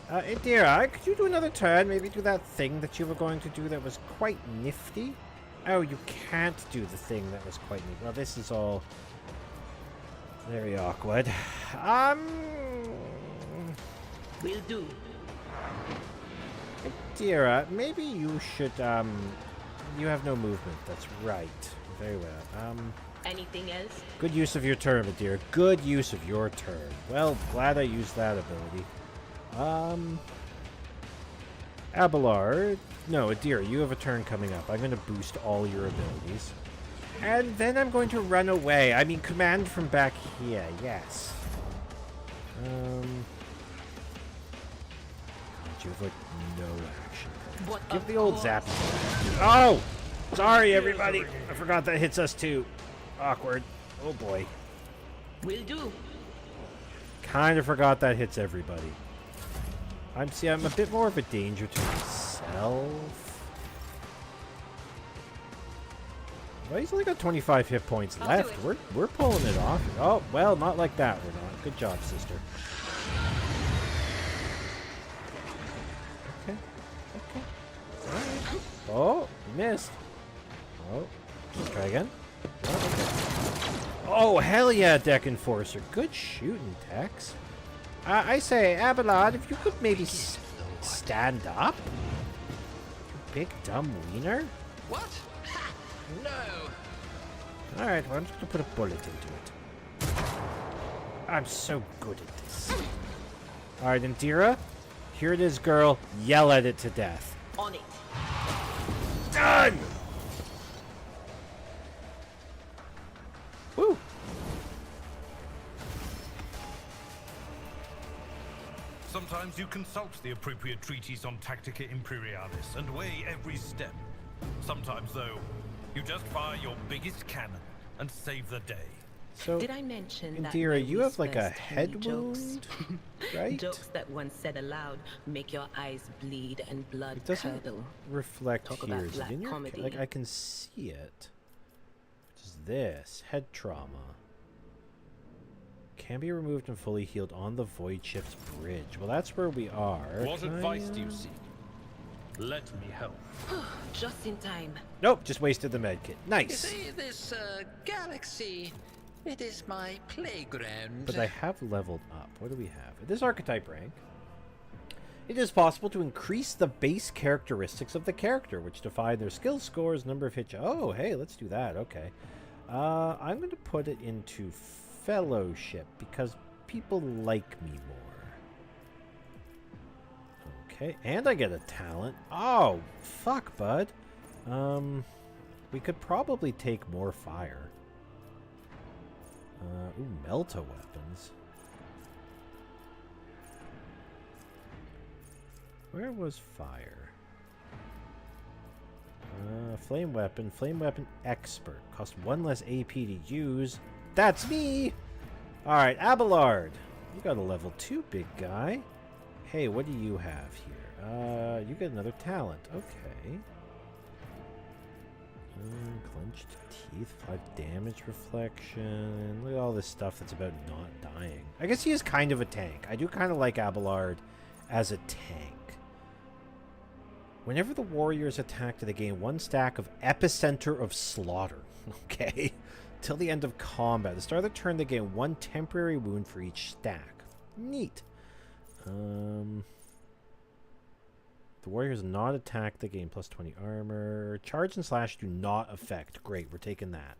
Indira, could you do another turn? Maybe do that thing that you were going to do that was quite nifty? Oh, you can't do the thing that was quite nifty. Well, this is all very awkward. Will do. Indira, maybe you should, you have no movement. That's right. Very well. Anything else? Good use of your turn, Indira. Good use of your turn. Well, glad I used that ability. Abelard. No, Indira, you have a turn coming up. I'm going to boost all your abilities. And then I'm going to run away. I mean, command from back here. Yes. You have, like, no action. What Give of the old course. zappy. Oh! Sorry, everybody. I forgot that hits us, too. Awkward. Oh, boy. Will do. Kind of forgot that hits everybody. I'm a bit more of a danger to myself. Well, he's only got 25 hit points I'll left. do We're pulling it off. Oh, well, not like that. We're not. Good job, sister. Okay. Okay. All right. Oh, you missed. Oh, try again. Oh, okay. Oh, hell yeah, Deck Enforcer. Good shooting, Tex. I say, Abelard, if you could maybe stand up? You big dumb wiener? What? Ha! No! Alright, well, I'm just gonna put a bullet into it. I'm so good at this. Alright, Indira, here it is, girl. Yell at it to death. On it. Done! Woo! Sometimes you consult the appropriate treatise on Tactica Imperialis and weigh every step. Sometimes, though, you just fire your biggest cannon and save the day. So, Did I mention that Indira, my you have like a whispers tell head me jokes? wound, right? Jokes that once said aloud make your eyes bleed and blood It doesn't curdle. reflect Talk here. about Is it black in your comedy. like I can see it. Just this head trauma can be removed and fully healed on the Void Ship's bridge. Well, that's where we are. What Can advice I, do you seek? Let me help. Just in time. Nope, just wasted the medkit. You Nice. see, this galaxy, it is my playground. But I have leveled up. What do we have? At this archetype rank, it is possible to increase the base characteristics of the character, which define their skill scores, number of hit. Oh, hey, let's do that. Okay. I'm going to put it into Fellowship because people like me more. Okay, and I get a talent. Oh, fuck, bud. We could probably take more fire. Ooh, Melta weapons. Where was fire? Flame weapon expert. Cost 1 less AP to use. That's me! Alright, Abelard. You got a level 2, big guy. Hey, what do you have here? You get another talent. Okay. Clenched teeth, 5 damage reflection. Look at all this stuff that's about not dying. I guess he is kind of a tank. I do kind of like Abelard as a tank. Whenever the warriors attack, they gain 1 stack of Epicenter of Slaughter. Okay. Till the end of combat. At the start of the turn, they gain 1 temporary wound for each stack. Neat. The warriors not attack, they gain plus 20 armor. Charge and slash do not affect. Great, we're taking that.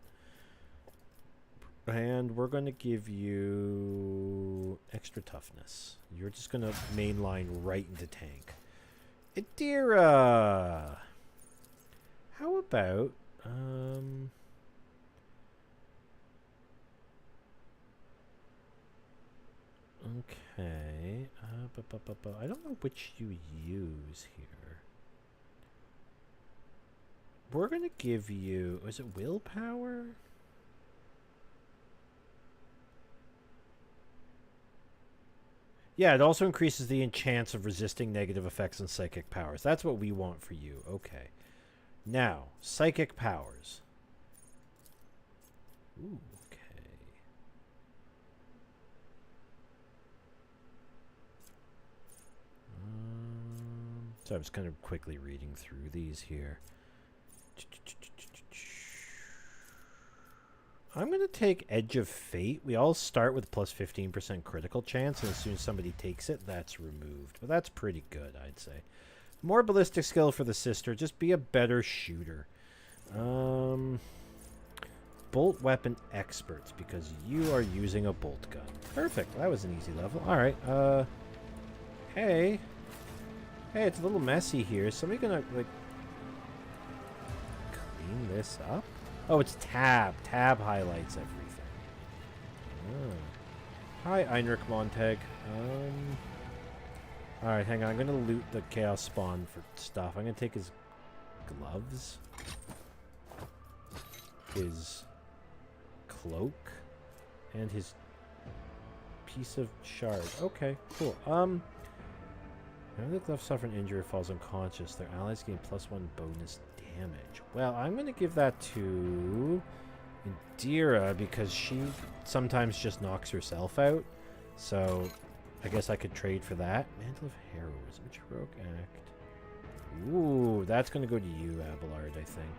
And we're going to give you extra toughness. You're just going to mainline right into tank. Idira! How about... Okay. I don't know which you use here. We're going to give you... Is it willpower? Yeah, it also increases the chance of resisting negative effects and psychic powers. That's what we want for you. Okay. Now, psychic powers. Ooh, okay. So I'm just kind of quickly reading through these here. I'm going to take Edge of Fate. We all start with plus 15% critical chance, and as soon as somebody takes it, that's removed. But that's pretty good, I'd say. More ballistic skill for the sister. Just be a better shooter. Bolt weapon experts, because you are using a bolt gun. Perfect. That was an easy level. All right. Hey. Hey, it's a little messy here. Is somebody going to, like, clean this up? Oh, it's tab. Tab highlights everything. Oh. Hi, Einrich Montag. Alright, hang on. I'm going to loot the Chaos Spawn for stuff. I'm going to take his gloves. His cloak. And his piece of shard. Okay, cool. Whenever the glove suffer an injury or falls unconscious, their allies gain +1 bonus damage. Well, I'm going to give that to Indira because she sometimes just knocks herself out. So I guess I could trade for that. Mantle of Heroism. Which heroic act? Ooh, that's going to go to you, Abelard, I think.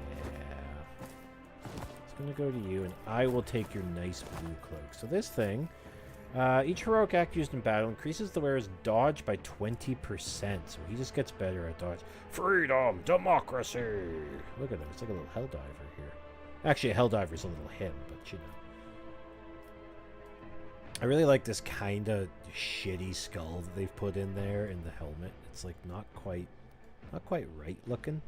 Yeah. It's gonna go to you, and I will take your nice blue cloak. So this thing, each heroic act used in battle increases the wearer's dodge by 20%. So he just gets better at dodge. Freedom, democracy. Look at him. It's like a little Helldiver here. Actually, a Helldiver's a little him, but you know. I really like this kind of shitty skull that they've put in there in the helmet. It's like not quite right looking.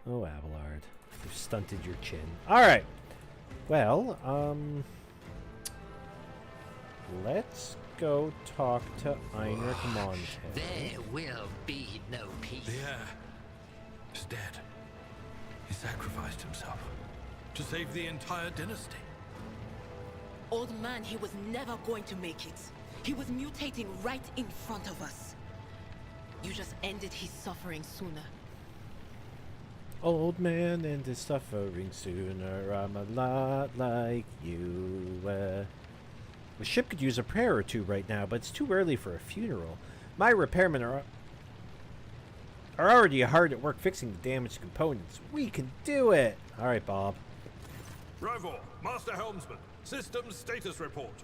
Oh, Abelard, you've stunted your chin. All right. Well, let's go talk to Einrich Montel. There will be no peace. The heir is dead. He sacrificed himself to save the entire dynasty. Old man, he was never going to make it. He was mutating right in front of us. You just ended his suffering sooner. Old man and his suffering sooner. I'm a lot like you. The ship could use a prayer or two right now, but it's too early for a funeral. My repairmen are already hard at work fixing the damaged components. We can do it. All right, Bob. Rivor, Master Helmsman, systems status report.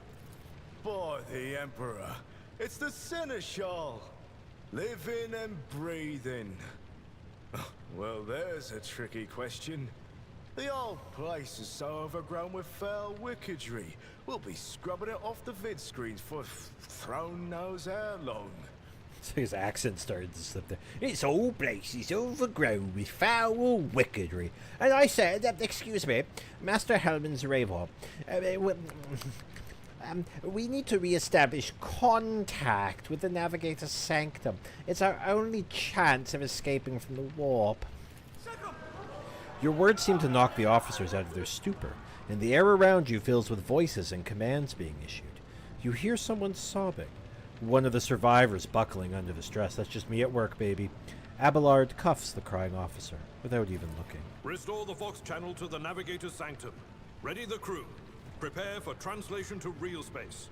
By the Emperor, it's the Seneschal. Living and breathing. Well, there's a tricky question. The whole place is so overgrown with foul wickedry. We'll be scrubbing it off the vid screens for throne knows how long. So his accent started to slip there. It's all places overgrown with foul wickedry. And I said, excuse me, Master Helman's Ravor, we need to re-establish contact with the Navigator's Sanctum. It's our only chance of escaping from the warp. Your words seem to knock the officers out of their stupor, and the air around you fills with voices and commands being issued. You hear someone sobbing. One of the survivors buckling under the stress. That's just me at work, baby. Abelard cuffs the crying officer, without even looking. Restore the Vox channel to the Navigator's Sanctum. Ready the crew. Prepare for translation to real space.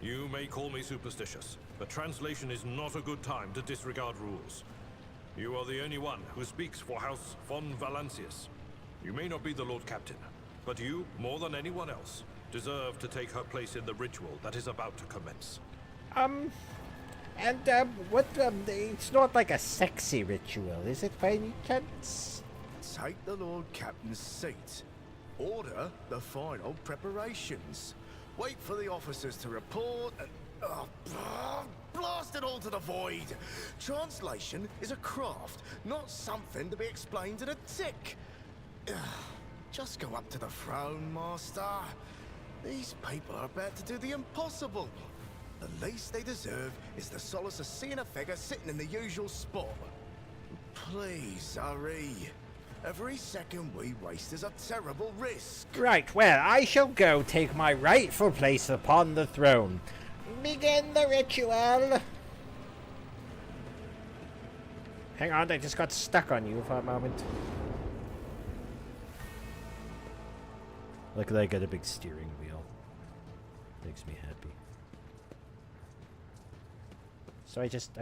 You may call me superstitious, but translation is not a good time to disregard rules. You are the only one who speaks for House von Valancius. You may not be the Lord Captain, but you, more than anyone else, deserve to take her place in the ritual that is about to commence. It's not like a sexy ritual, is it, by any chance? Take the Lord Captain's seat. Order the final preparations. Wait for the officers to report and... blast it all to the void! Translation is a craft, not something to be explained in a tick. Just go up to the throne, Master. These people are about to do the impossible. The least they deserve is the solace of seeing a figure sitting in the usual spot. Please, hurry. Every second we waste is a terrible risk. Right, well, I shall go take my rightful place upon the throne. Begin the ritual. Hang on, I just got stuck on you for a moment. Look, I got a big steering wheel. Makes me happy. So I just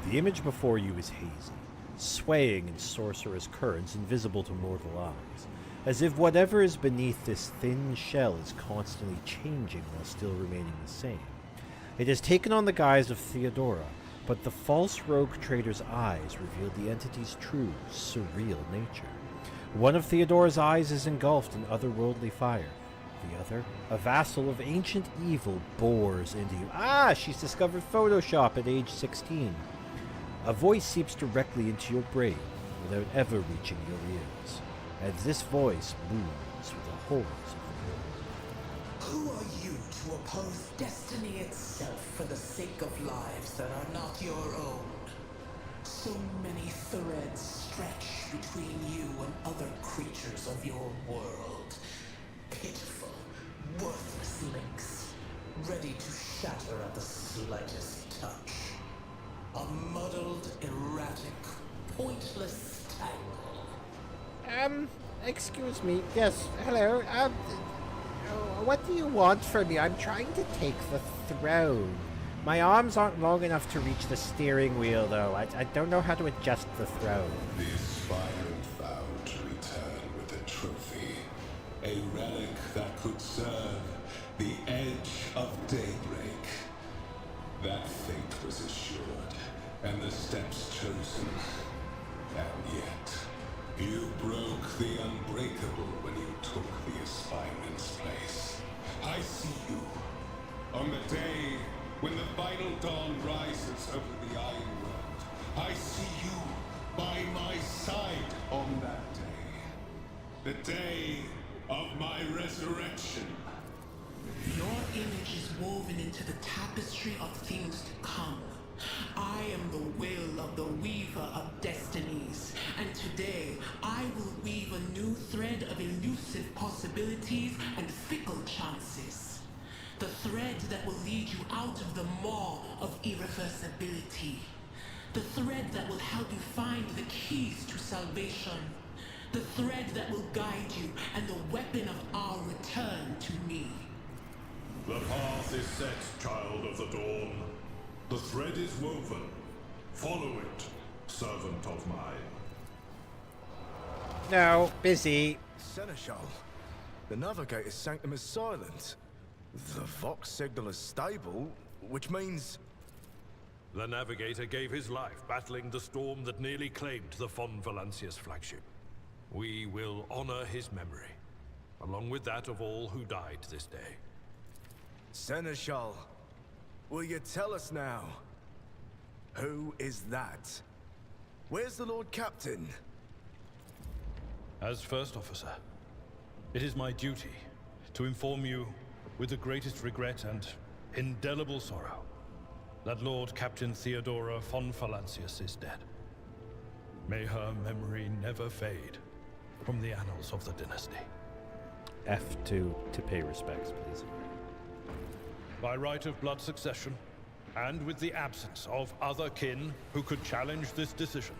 The image before you is hazy, swaying in sorcerous currents invisible to mortal eyes, as if whatever is beneath this thin shell is constantly changing while still remaining the same. It has taken on the guise of Theodora, but the false rogue trader's eyes reveal the entity's true, surreal nature. One of Theodora's eyes is engulfed in otherworldly fire. The other, a vassal of ancient evil, bores into you. Ah, she's discovered Photoshop at age 16. A voice seeps directly into your brain without ever reaching your ears, as this voice moves with the horrors of the world. Who are you to oppose destiny itself for the sake of lives that are not your own? So many threads stretch between you and other creatures of your world. Pitiful, worthless links, ready to shatter at the slightest touch. A muddled, erratic, pointless tangle. Excuse me. Yes, hello. What do you want from me? I'm trying to take the throne. My arms aren't long enough to reach the steering wheel, though. I don't know how to adjust the throne. The aspirant vowed to return with a trophy. A relic that could serve the edge of daybreak. That fate was assured, and the steps chosen. And yet, you broke the unbreakable when you took the aspirant's place. I see you. On the day when the final dawn rises over the Iron World, I see you by my side on that day. The day of my resurrection. Your image is woven into the tapestry of things to come. I am the will of the weaver of destinies, and today I will weave a new thread of elusive possibilities and fickle chances. The thread that will lead you out of the maw of irreversibility. The thread that will help you find the keys to salvation. The thread that will guide you and the weapon of our return to me. The path is set, child of the dawn. The thread is woven. Follow it, servant of mine. No, busy. Seneschal, the Navigator's sanctum is silent. The Vox signal is stable, which means... The Navigator gave his life battling the storm that nearly claimed the Von Valancius flagship. We will honor his memory, along with that of all who died this day. Seneschal, will you tell us now? Who is that? Where's the Lord Captain? As First Officer, it is my duty to inform you, with the greatest regret and indelible sorrow, that Lord Captain Theodora von Valancius is dead. May her memory never fade from the annals of the dynasty. F2 to pay respects, please. By right of blood succession, and with the absence of other kin who could challenge this decision,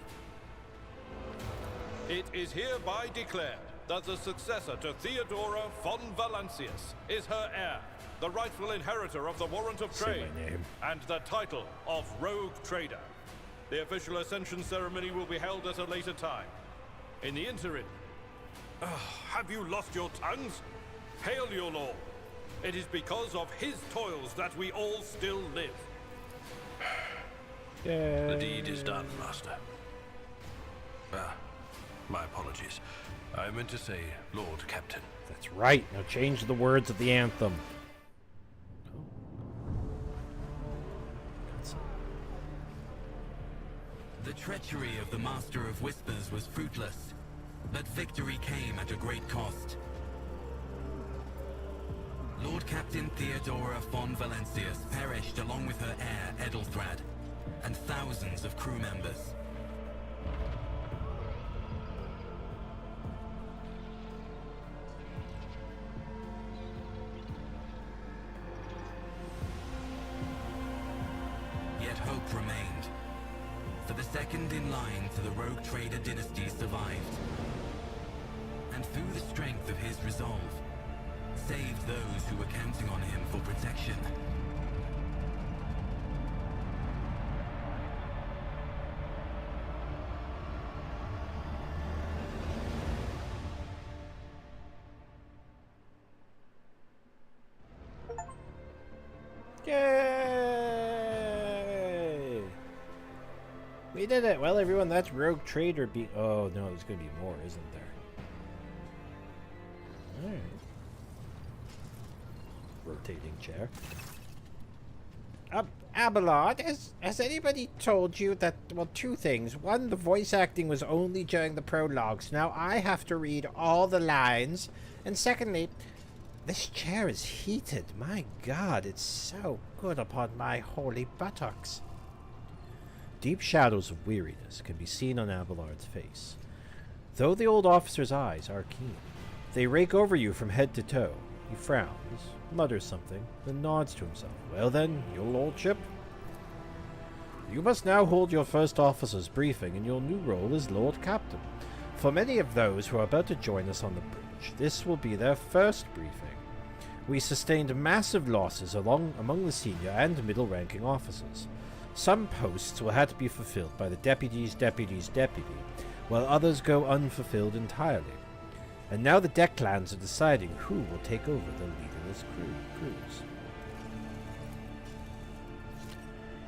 it is hereby declared that the successor to Theodora von Valancius is her heir, the rightful inheritor of the warrant of trade, and the title of Rogue Trader. The official ascension ceremony will be held at a later time. In the interim, have you lost your tongues? Hail your lord. It is because of his toils that we all still live. The deed is done, Master. My apologies. I meant to say Lord Captain. That's right. Now change the words of the anthem. The treachery of the Master of Whispers was fruitless, but victory came at a great cost. Lord Captain Theodora von Valancius perished along with her heir, Edelthrad, and thousands of crew members. Yet hope remained, for the second in line to the Rogue Trader dynasty survived, and through the strength of his resolve, saved those who were counting on him for protection. Yay! We did it! Well, everyone, that's Rogue Trader beat. Oh, no, there's gonna be more, isn't there? Alright. Rotating chair. Abelard, has anybody told you that, well, two things. One, the voice acting was only during the prologues. Now I have to read all the lines. And secondly, this chair is heated. My God, it's so good upon my holy buttocks. Deep shadows of weariness can be seen on Abelard's face. Though the old officer's eyes are keen, they rake over you from head to toe. He frowns, mutters something, then nods to himself. Well then, your lordship? You must now hold your first officer's briefing in your new role as Lord Captain. For many of those who are about to join us on the bridge, this will be their first briefing. We sustained massive losses among the senior and middle-ranking officers. Some posts will have to be fulfilled by the deputy, while others go unfulfilled entirely. And now the deck clans are deciding who will take over the leaderless crews.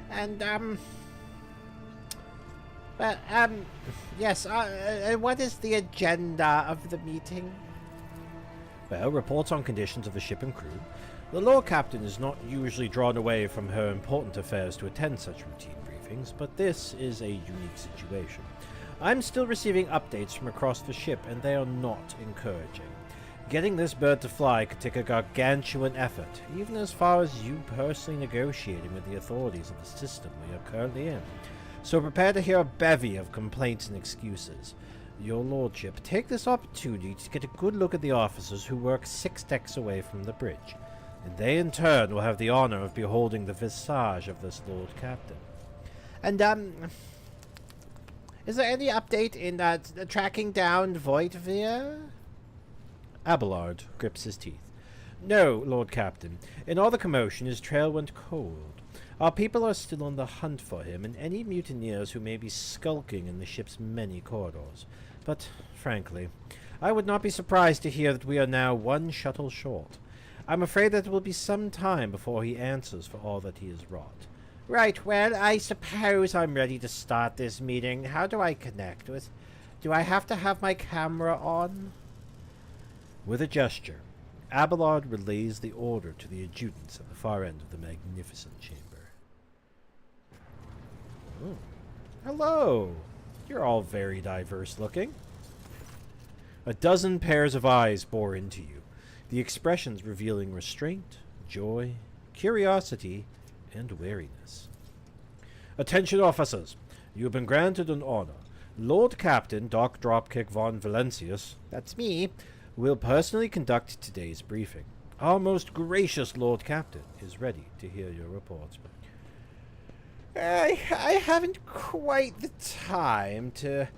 And, yes, what is the agenda of the meeting? Well, reports on conditions of the ship and crew. The Lord Captain is not usually drawn away from her important affairs to attend such routine briefings, but this is a unique situation. I'm still receiving updates from across the ship, and they are not encouraging. Getting this bird to fly could take a gargantuan effort, even as far as you personally negotiating with the authorities of the system we are currently in. So prepare to hear a bevy of complaints and excuses. Your Lordship, take this opportunity to get a good look at the officers who work 6 decks away from the bridge, and they in turn will have the honor of beholding the visage of this Lord Captain. And, is there any update in, tracking down Voidveer? Abelard grips his teeth. No, Lord Captain. In all the commotion, his trail went cold. Our people are still on the hunt for him and any mutineers who may be skulking in the ship's many corridors. But, frankly, I would not be surprised to hear that we are now 1 shuttle short. I'm afraid that it will be some time before he answers for all that he has wrought. Right, well, I suppose I'm ready to start this meeting. How do I connect with... Do I have to have my camera on? With a gesture, Abelard relays the order to the adjutants at the far end of the magnificent chamber. Oh. Hello! You're all very diverse looking. A dozen pairs of eyes bore into you, the expressions revealing restraint, joy, curiosity, and wariness. Attention officers! You have been granted an honor. Lord Captain Doc Dropkick von Valencius, that's me, will personally conduct today's briefing. Our most gracious Lord Captain is ready to hear your reports. I haven't quite the time to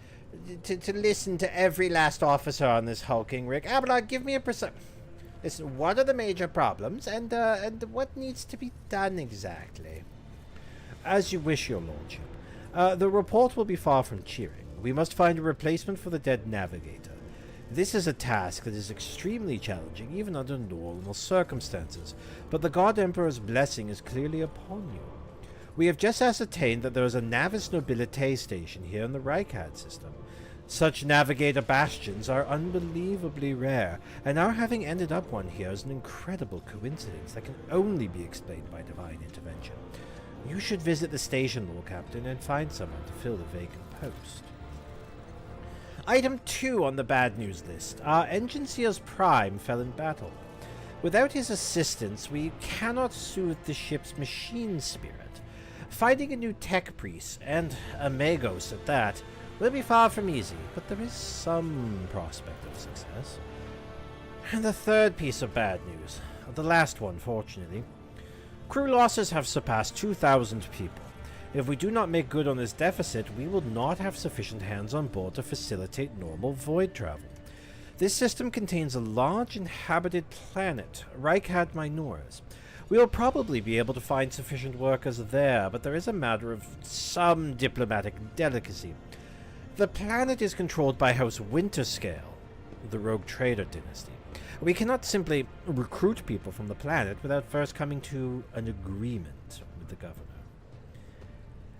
listen to every last officer on this hulking rig. Abelard, give me a Listen, what are the major problems, and what needs to be done exactly? As you wish, your lordship. The report will be far from cheering. We must find a replacement for the dead navigator. This is a task that is extremely challenging, even under normal circumstances, but the God Emperor's blessing is clearly upon you. We have just ascertained that there is a Navis Nobilite station here in the Rykad system. Such navigator bastions are unbelievably rare, and our having ended up one here is an incredible coincidence that can only be explained by divine intervention. You should visit the station, Lord Captain, and find someone to fill the vacant post. Item 2 on the bad news list. Our Engine Seer's Prime fell in battle. Without his assistance, we cannot soothe the ship's machine spirit. Finding a new tech priest, and a Magos at that, will be far from easy, but there is some prospect of success. And the third piece of bad news, the last one, fortunately. Crew losses have surpassed 2,000 people. If we do not make good on this deficit, we will not have sufficient hands on board to facilitate normal void travel. This system contains a large inhabited planet, Rykad Minoras. We will probably be able to find sufficient workers there, but there is a matter of some diplomatic delicacy. The planet is controlled by House Winterscale, the rogue trader dynasty. We cannot simply recruit people from the planet without first coming to an agreement with the governor.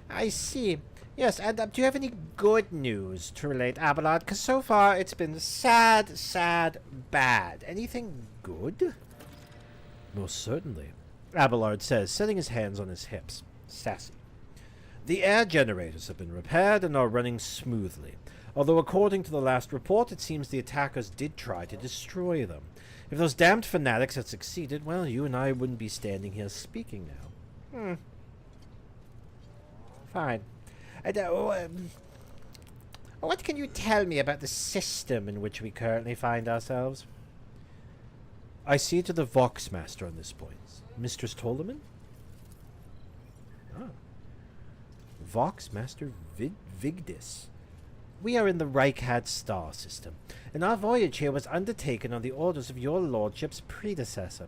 I see. Yes, and do you have any good news to relate, Abelard? Because so far it's been sad, sad, bad. Anything good? Most certainly, Abelard says, setting his hands on his hips. Sassy. The air generators have been repaired and are running smoothly, although according to the last report, it seems the attackers did try to destroy them. If those damned fanatics had succeeded, well, you and I wouldn't be standing here speaking now. Fine. What can you tell me about the system in which we currently find ourselves? I see to the Voxmaster on this point. Mistress Tolleman? Ah. Voxmaster Vigdis. We are in the Reichad star system, and our voyage here was undertaken on the orders of your lordship's predecessor.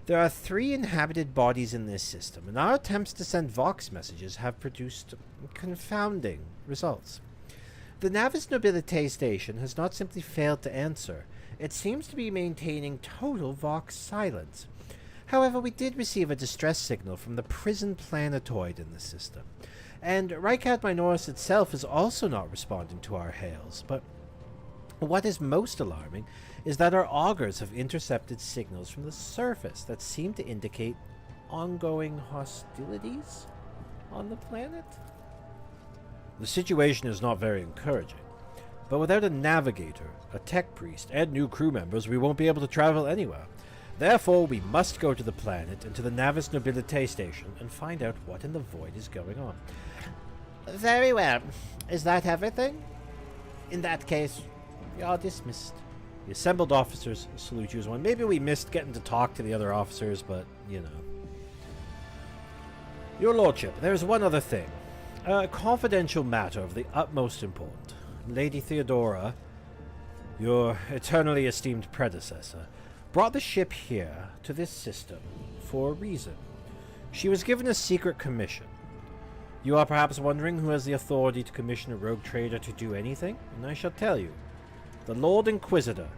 There are 3 inhabited bodies in this system, and our attempts to send Vox messages have produced confounding results. The Navis Nobilite station has not simply failed to answer, it seems to be maintaining total Vox silence. However, we did receive a distress signal from the prison planetoid in the system, and Reichad Minoris itself is also not responding to our hails, but what is most alarming is that our augurs have intercepted signals from the surface that seem to indicate ongoing hostilities on the planet. The situation is not very encouraging, but without a navigator, a tech priest, and new crew members, we won't be able to travel anywhere. Therefore, we must go to the planet and to the Navis Nobilite station and find out what in the void is going on. Very well. Is that everything? In that case, we are dismissed. The assembled officers salute you as one. Maybe we missed getting to talk to the other officers, but, you know. Your Lordship, there's one other thing. A confidential matter of the utmost importance. Lady Theodora, your eternally esteemed predecessor, brought the ship here to this system for a reason. She was given a secret commission. You are perhaps wondering who has the authority to commission a rogue trader to do anything, and I shall tell you. The Lord Inquisitor,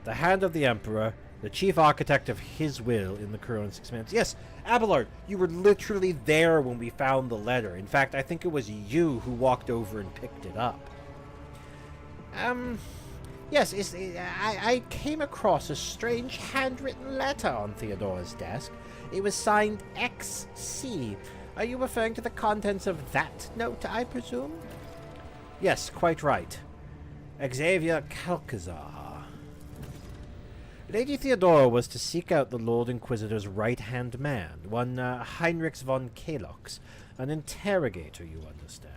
the hand of the Emperor, the chief architect of his will in the Kuron's expanse. Yes, Abelard, you were literally there when we found the letter. In fact, I think it was you who walked over and picked it up. Yes, I came across a strange handwritten letter on Theodora's desk. It was signed XC. Are you referring to the contents of that note, I presume? Yes, quite right. Xavier Calcazar. Lady Theodora was to seek out the Lord Inquisitor's right-hand man, one Heinrich von Kalox, an interrogator, you understand.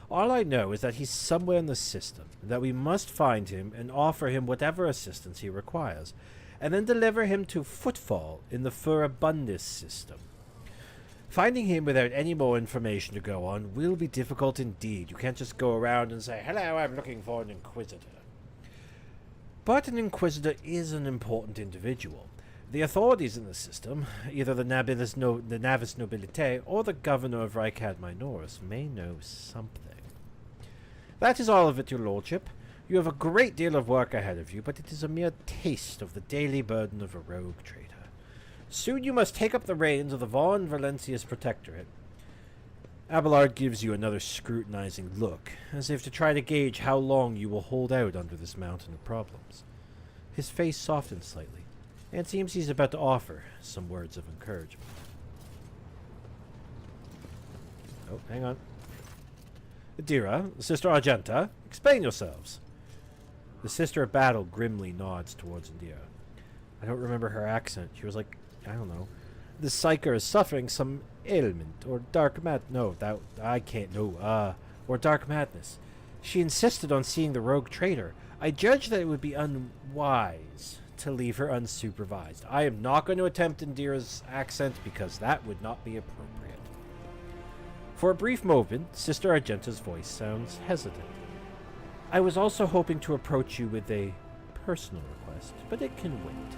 All I know is that he's somewhere in the system, that we must find him and offer him whatever assistance he requires, and then deliver him to Footfall in the Furibundus system. Finding him without any more information to go on will be difficult indeed. You can't just go around and say, "Hello, I'm looking for an Inquisitor." But an Inquisitor is an important individual. The authorities in the system, either the Navis Nobilite or the Governor of Reichad Minoris, may know something. That is all of it, your lordship. You have a great deal of work ahead of you, but it is a mere taste of the daily burden of a rogue trader. Soon you must take up the reins of the Von Valencius Protectorate. Abelard gives you another scrutinizing look, as if to try to gauge how long you will hold out under this mountain of problems. His face softens slightly, and it seems he's about to offer some words of encouragement. Oh, hang on. Adira, Sister Argenta, explain yourselves. The Sister of Battle grimly nods towards Adira. I don't remember her accent. She was like, I don't know. The Psyker is suffering some ailment, or dark or dark madness. She insisted on seeing the rogue trader. I judge that it would be unwise to leave her unsupervised. I am not going to attempt Indira's accent because that would not be appropriate. For a brief moment, Sister Argenta's voice sounds hesitant. I was also hoping to approach you with a personal request, but it can wait.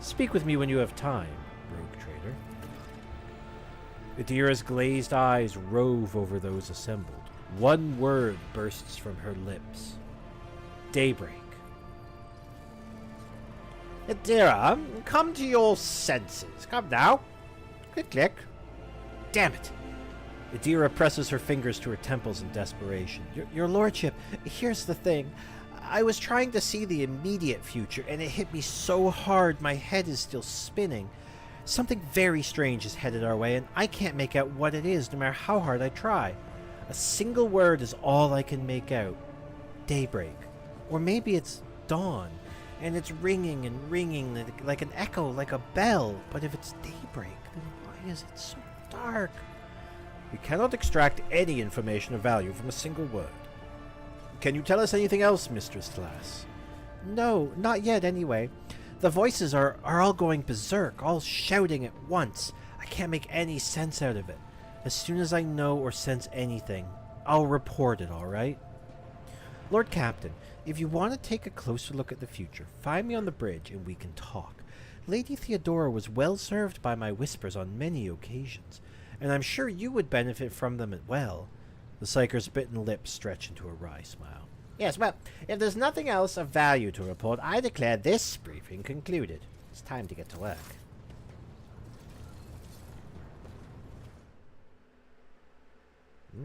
Speak with me when you have time, rogue trader. Adira's glazed eyes rove over those assembled. One word bursts from her lips. Daybreak. Adira, come to your senses. Come now. Click, click. Damn it. Adira presses her fingers to her temples in desperation. Your lordship, here's the thing. I was trying to see the immediate future, and it hit me so hard my head is still spinning. Something very strange is headed our way, and I can't make out what it is, no matter how hard I try. A single word is all I can make out. Daybreak. Or maybe it's dawn, and it's ringing and ringing like an echo, like a bell. But if it's daybreak, then why is it so dark? We cannot extract any information of value from a single word. Can you tell us anything else, Mistress Glass? No, not yet anyway. The voices are all going berserk, all shouting at once. I can't make any sense out of it. As soon as I know or sense anything, I'll report it, all right? Lord Captain, if you want to take a closer look at the future, find me on the bridge and we can talk. Lady Theodora was well served by my whispers on many occasions, and I'm sure you would benefit from them as well. The Psyker's bitten lips stretch into a wry smile. Yes, well, if there's nothing else of value to report, I declare this briefing concluded. It's time to get to work.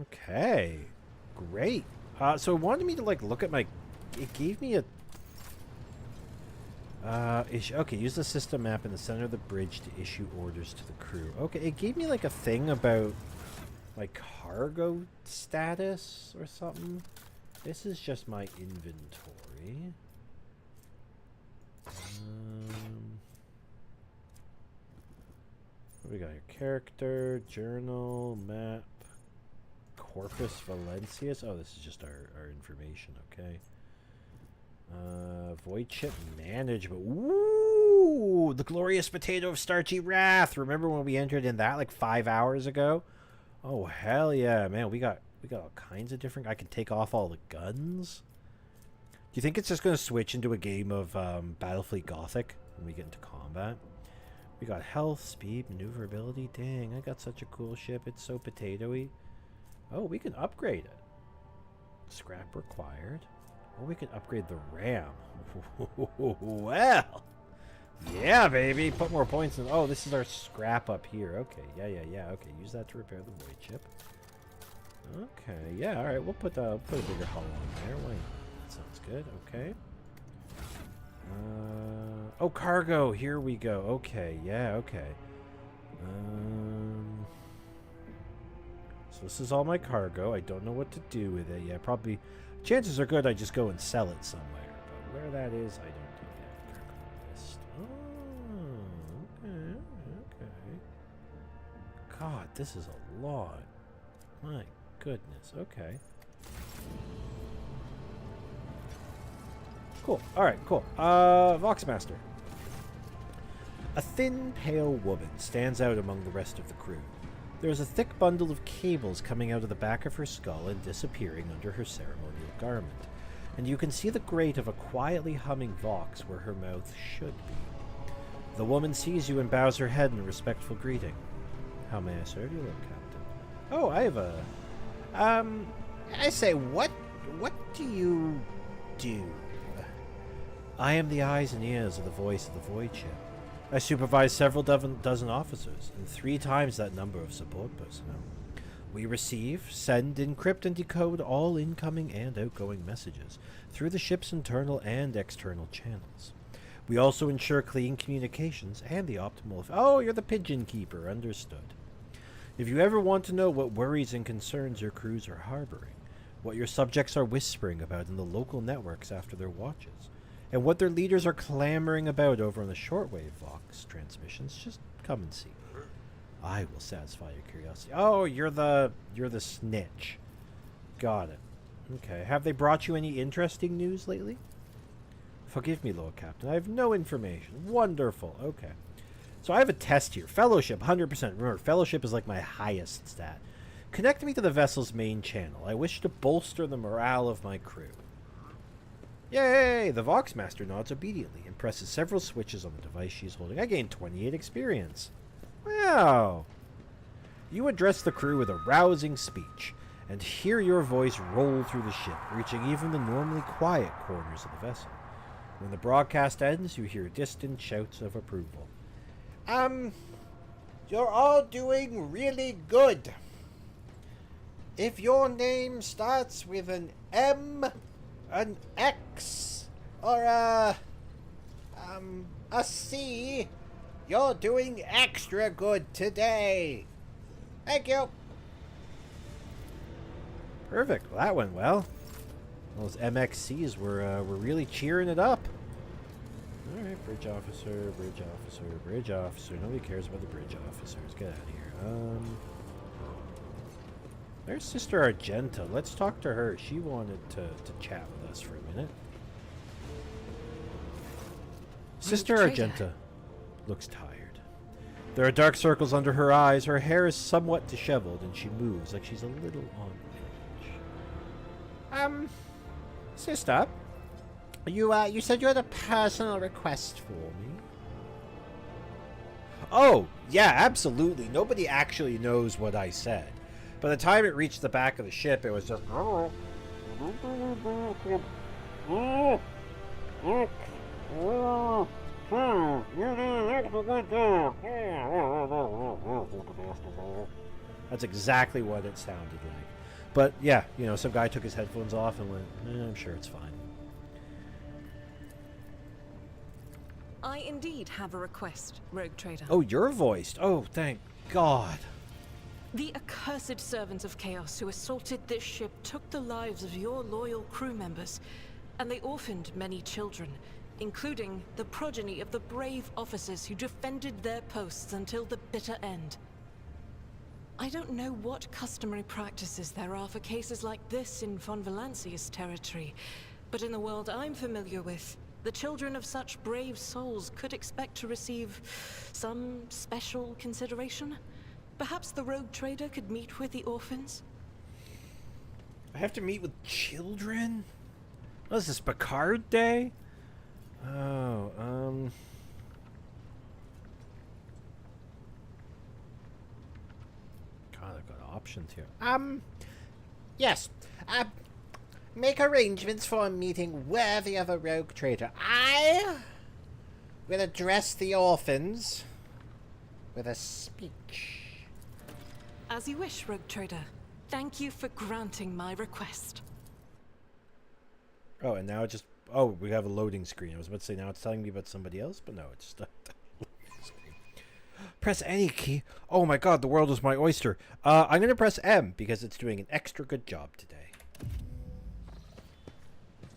Okay. Great. So it wanted me to, like, look at my... It gave me a... okay, use the system map in the center of the bridge to issue orders to the crew. Okay, it gave me, like, a thing about, like, cargo status or something. This is just my inventory. What do we got here? Character, journal, map, Corpus Valencius. Oh, this is just our information, okay. Void chip management. Ooh, the glorious potato of starchy wrath. Remember when we entered in that like 5 hours ago? Oh, hell yeah, man. We got all kinds of different... I can take off all the guns. Do you think it's just going to switch into a game of Battlefleet Gothic when we get into combat? We got health, speed, maneuverability. Dang, I got such a cool ship. It's so potatoey. Oh, we can upgrade it. Scrap required. Or we can upgrade the RAM. Well, yeah, baby. Put more points in. Oh, this is our scrap up here. Okay, yeah. Okay, use that to repair the void chip. Okay, yeah, all right. We'll put a bigger hull on there. Wait, that sounds good. Okay. Oh, cargo. Here we go. Okay, yeah, okay. So this is all my cargo. I don't know what to do with it. Yeah, probably. Chances are good I just go and sell it somewhere. But where that is, I don't do that. Cargo list. Oh, okay. God, this is a lot. My goodness. Okay. Cool. Alright, cool. Voxmaster. A thin, pale woman stands out among the rest of the crew. There is a thick bundle of cables coming out of the back of her skull and disappearing under her ceremonial garment, and you can see the grate of a quietly humming vox where her mouth should be. The woman sees you and bows her head in a respectful greeting. How may I serve you, Lord Captain? Oh, I have a... I say, what do you do? I am the eyes and ears of the voice of the void ship. I supervise several dozen officers, and 3 times that number of support personnel. We receive, send, encrypt, and decode all incoming and outgoing messages through the ship's internal and external channels. We also ensure clean communications and the optimal... Oh, you're the pigeon keeper. Understood. If you ever want to know what worries and concerns your crews are harboring, what your subjects are whispering about in the local networks after their watches, and what their leaders are clamoring about over on the shortwave Vox transmissions, just come and see me. I will satisfy your curiosity. Oh, you're the snitch. Got it. Okay. Have they brought you any interesting news lately? Forgive me, Lord Captain. I have no information. Wonderful. Okay. So I have a test here. Fellowship, 100%. Remember, Fellowship is like my highest stat. Connect me to the vessel's main channel. I wish to bolster the morale of my crew. Yay! The Voxmaster nods obediently and presses several switches on the device she's holding. I gained 28 experience. Wow! You address the crew with a rousing speech, and hear your voice roll through the ship, reaching even the normally quiet corners of the vessel. When the broadcast ends, you hear distant shouts of approval. You're all doing really good. If your name starts with an M, an X, or a C, you're doing extra good today. Thank you. Perfect. Well, that went well. Those MXCs were really cheering it up. All right, bridge officer, bridge officer, bridge officer. Nobody cares about the bridge officers. Get out of here. There's Sister Argenta. Let's talk to her. She wanted to chat with us for a minute. Sister Argenta looks tired. There are dark circles under her eyes. Her hair is somewhat disheveled, and she moves like she's a little on edge. Sister, you said you had a personal request for me. Oh, yeah, absolutely. Nobody actually knows what I said. By the time it reached the back of the ship, it was just... That's exactly what it sounded like. But, yeah, you know, some guy took his headphones off and went, I'm sure it's fine. I indeed have a request, Rogue Trader. Oh, you're voiced. Oh, thank God. The accursed servants of Chaos who assaulted this ship took the lives of your loyal crew members, and they orphaned many children, including the progeny of the brave officers who defended their posts until the bitter end. I don't know what customary practices there are for cases like this in Von Valancius territory, but in the world I'm familiar with, the children of such brave souls could expect to receive some special consideration. Perhaps the Rogue Trader could meet with the orphans? I have to meet with children? What is this, Picard Day? Oh, God, I've got options here. Yes. Make arrangements for a meeting worthy of a rogue trader. I will address the orphans with a speech. As you wish, Rogue Trader. Thank you for granting my request. Oh, and now it just... Oh, we have a loading screen. I was about to say now it's telling me about somebody else, but no, it's just... Press any key. Oh my God, the world is my oyster. I'm going to press M because it's doing an extra good job today.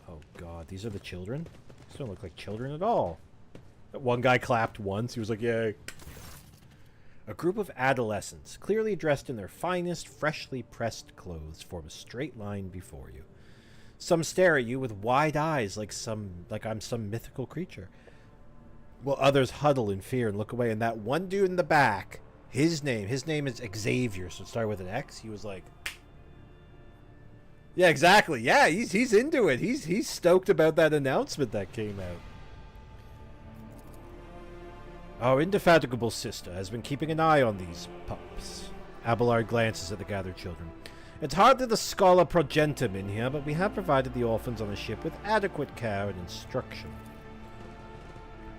Oh God, these are the children? These don't look like children at all. That one guy clapped once. He was like, yay. A group of adolescents, clearly dressed in their finest, freshly pressed clothes, form a straight line before you. Some stare at you with wide eyes like I'm some mythical creature, while others huddle in fear and look away. And that one dude in the back, his name is Xavier, so it started with an X. He was like, yeah, exactly. Yeah, he's into it. He's stoked about that announcement that came out. Our indefatigable sister has been keeping an eye on these pups. Abelard glances at the gathered children. It's hardly the scholar progentum in here, but we have provided the orphans on the ship with adequate care and instruction.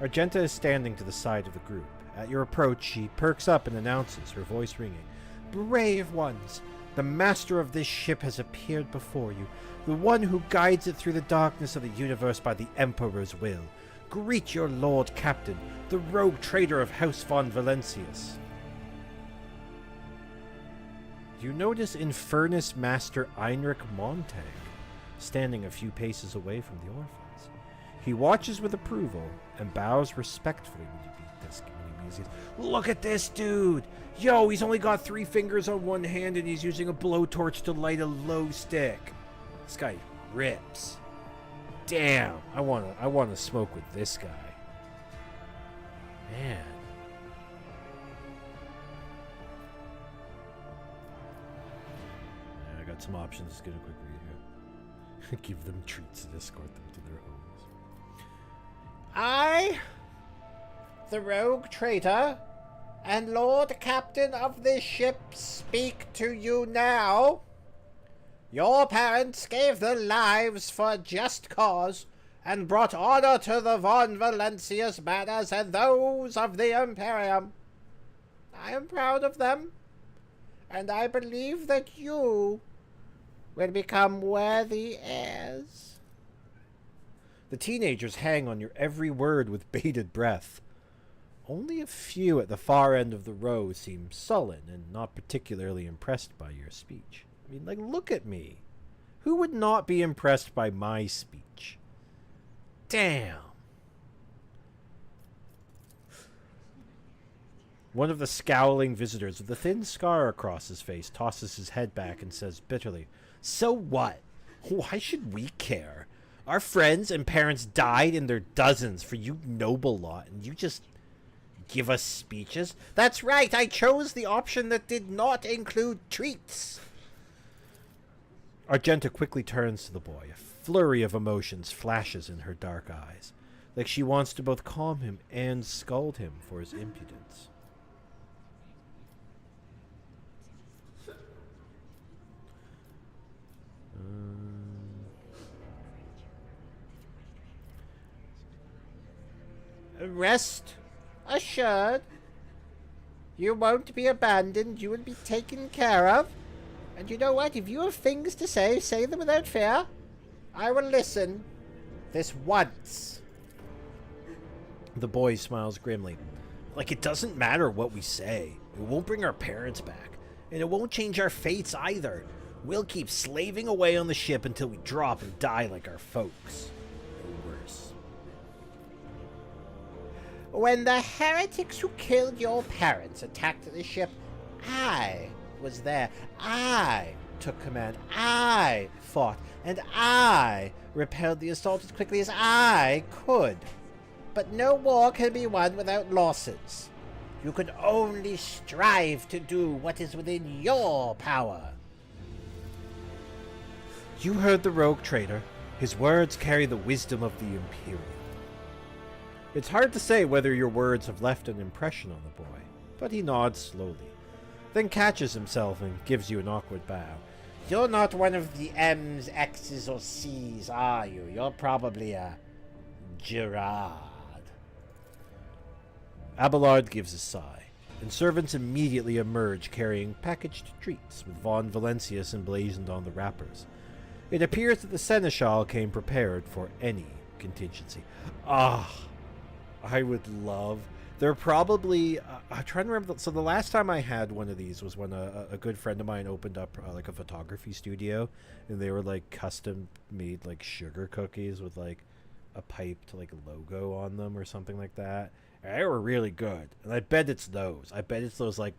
Argenta is standing to the side of the group. At your approach, she perks up and announces, her voice ringing. Brave ones! The master of this ship has appeared before you, the one who guides it through the darkness of the universe by the Emperor's will. Greet your Lord Captain, the rogue trader of House von Valancius. You notice Infernus Master Heinrich Montag, standing a few paces away from the orphans. He watches with approval and bows respectfully when you beat this. Look at this dude! Yo, he's only got 3 fingers on one hand and he's using a blowtorch to light a glow stick. This guy rips. Damn, I wanna smoke with this guy. Man. Yeah, I got some options. Let's get a quick read here. Give them treats and escort them to their homes. I, the rogue traitor, and Lord Captain of this ship, speak to you now. Your parents gave their lives for a just cause, and brought honor to the Von Valancius banners and those of the Imperium. I am proud of them, and I believe that you will become worthy heirs. The teenagers hang on your every word with bated breath. Only a few at the far end of the row seem sullen and not particularly impressed by your speech. I mean, like, look at me. Who would not be impressed by my speech? Damn. One of the scowling visitors with a thin scar across his face tosses his head back and says bitterly, So what? Why should we care? Our friends and parents died in their dozens for you noble lot, and you just give us speeches? That's right, I chose the option that did not include treats. Argenta quickly turns to the boy, a flurry of emotions flashes in her dark eyes, like she wants to both calm him and scold him for his impudence. Rest assured, you won't be abandoned. You will be taken care of. And you know what? If you have things to say them without fear. I will listen. This once. The boy smiles grimly. Like it doesn't matter what we say. It won't bring our parents back. And it won't change our fates either. We'll keep slaving away on the ship until we drop and die like our folks. Or worse. When the heretics who killed your parents attacked the ship, I was there. I took command. I fought. And I repelled the assault as quickly as I could. But no war can be won without losses. You can only strive to do what is within your power. You heard the rogue trader. His words carry the wisdom of the Imperium. It's hard to say whether your words have left an impression on the boy, but he nods slowly, then catches himself and gives you an awkward bow. You're not one of the M's, X's, or C's, are you? You're probably a Gerard. Abelard gives a sigh, and servants immediately emerge carrying packaged treats with Von Valencius emblazoned on the wrappers. It appears that the Seneschal came prepared for any contingency. I would love... They're probably... I'm trying to remember... So the last time I had one of these was when a good friend of mine opened up like a photography studio, and they were like custom made like sugar cookies with like a piped like logo on them or something like that. And they were really good. And I bet it's those. I bet it's those like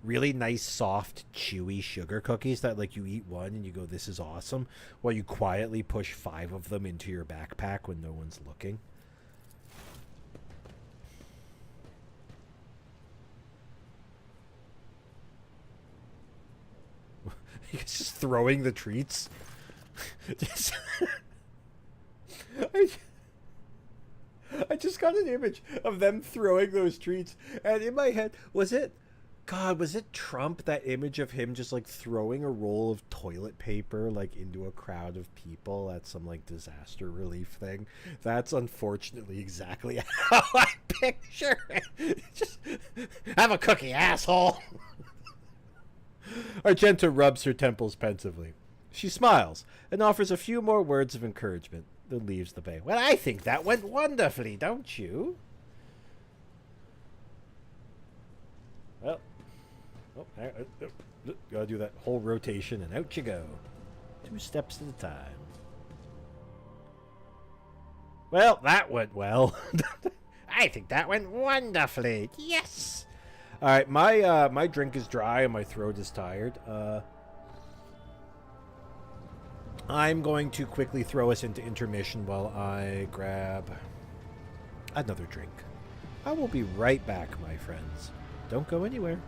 really nice, soft, chewy sugar cookies that like you eat one and you go, this is awesome, while you quietly push 5 of them into your backpack when no one's looking. He's just throwing the treats. I just got an image of them throwing those treats, and in my head, was it Trump, that image of him just like throwing a roll of toilet paper like into a crowd of people at some like disaster relief thing? That's unfortunately exactly how I picture it. Just have a cookie, asshole. Argenta rubs her temples pensively. She smiles and offers a few more words of encouragement, then leaves the bay. Well, I think that went wonderfully, don't you? Well, gotta do that whole rotation, and out you go. 2 steps at a time. Well, that went well. I think that went wonderfully. Yes. All right, my drink is dry and my throat is tired. I'm going to quickly throw us into intermission while I grab another drink. I will be right back, my friends. Don't go anywhere.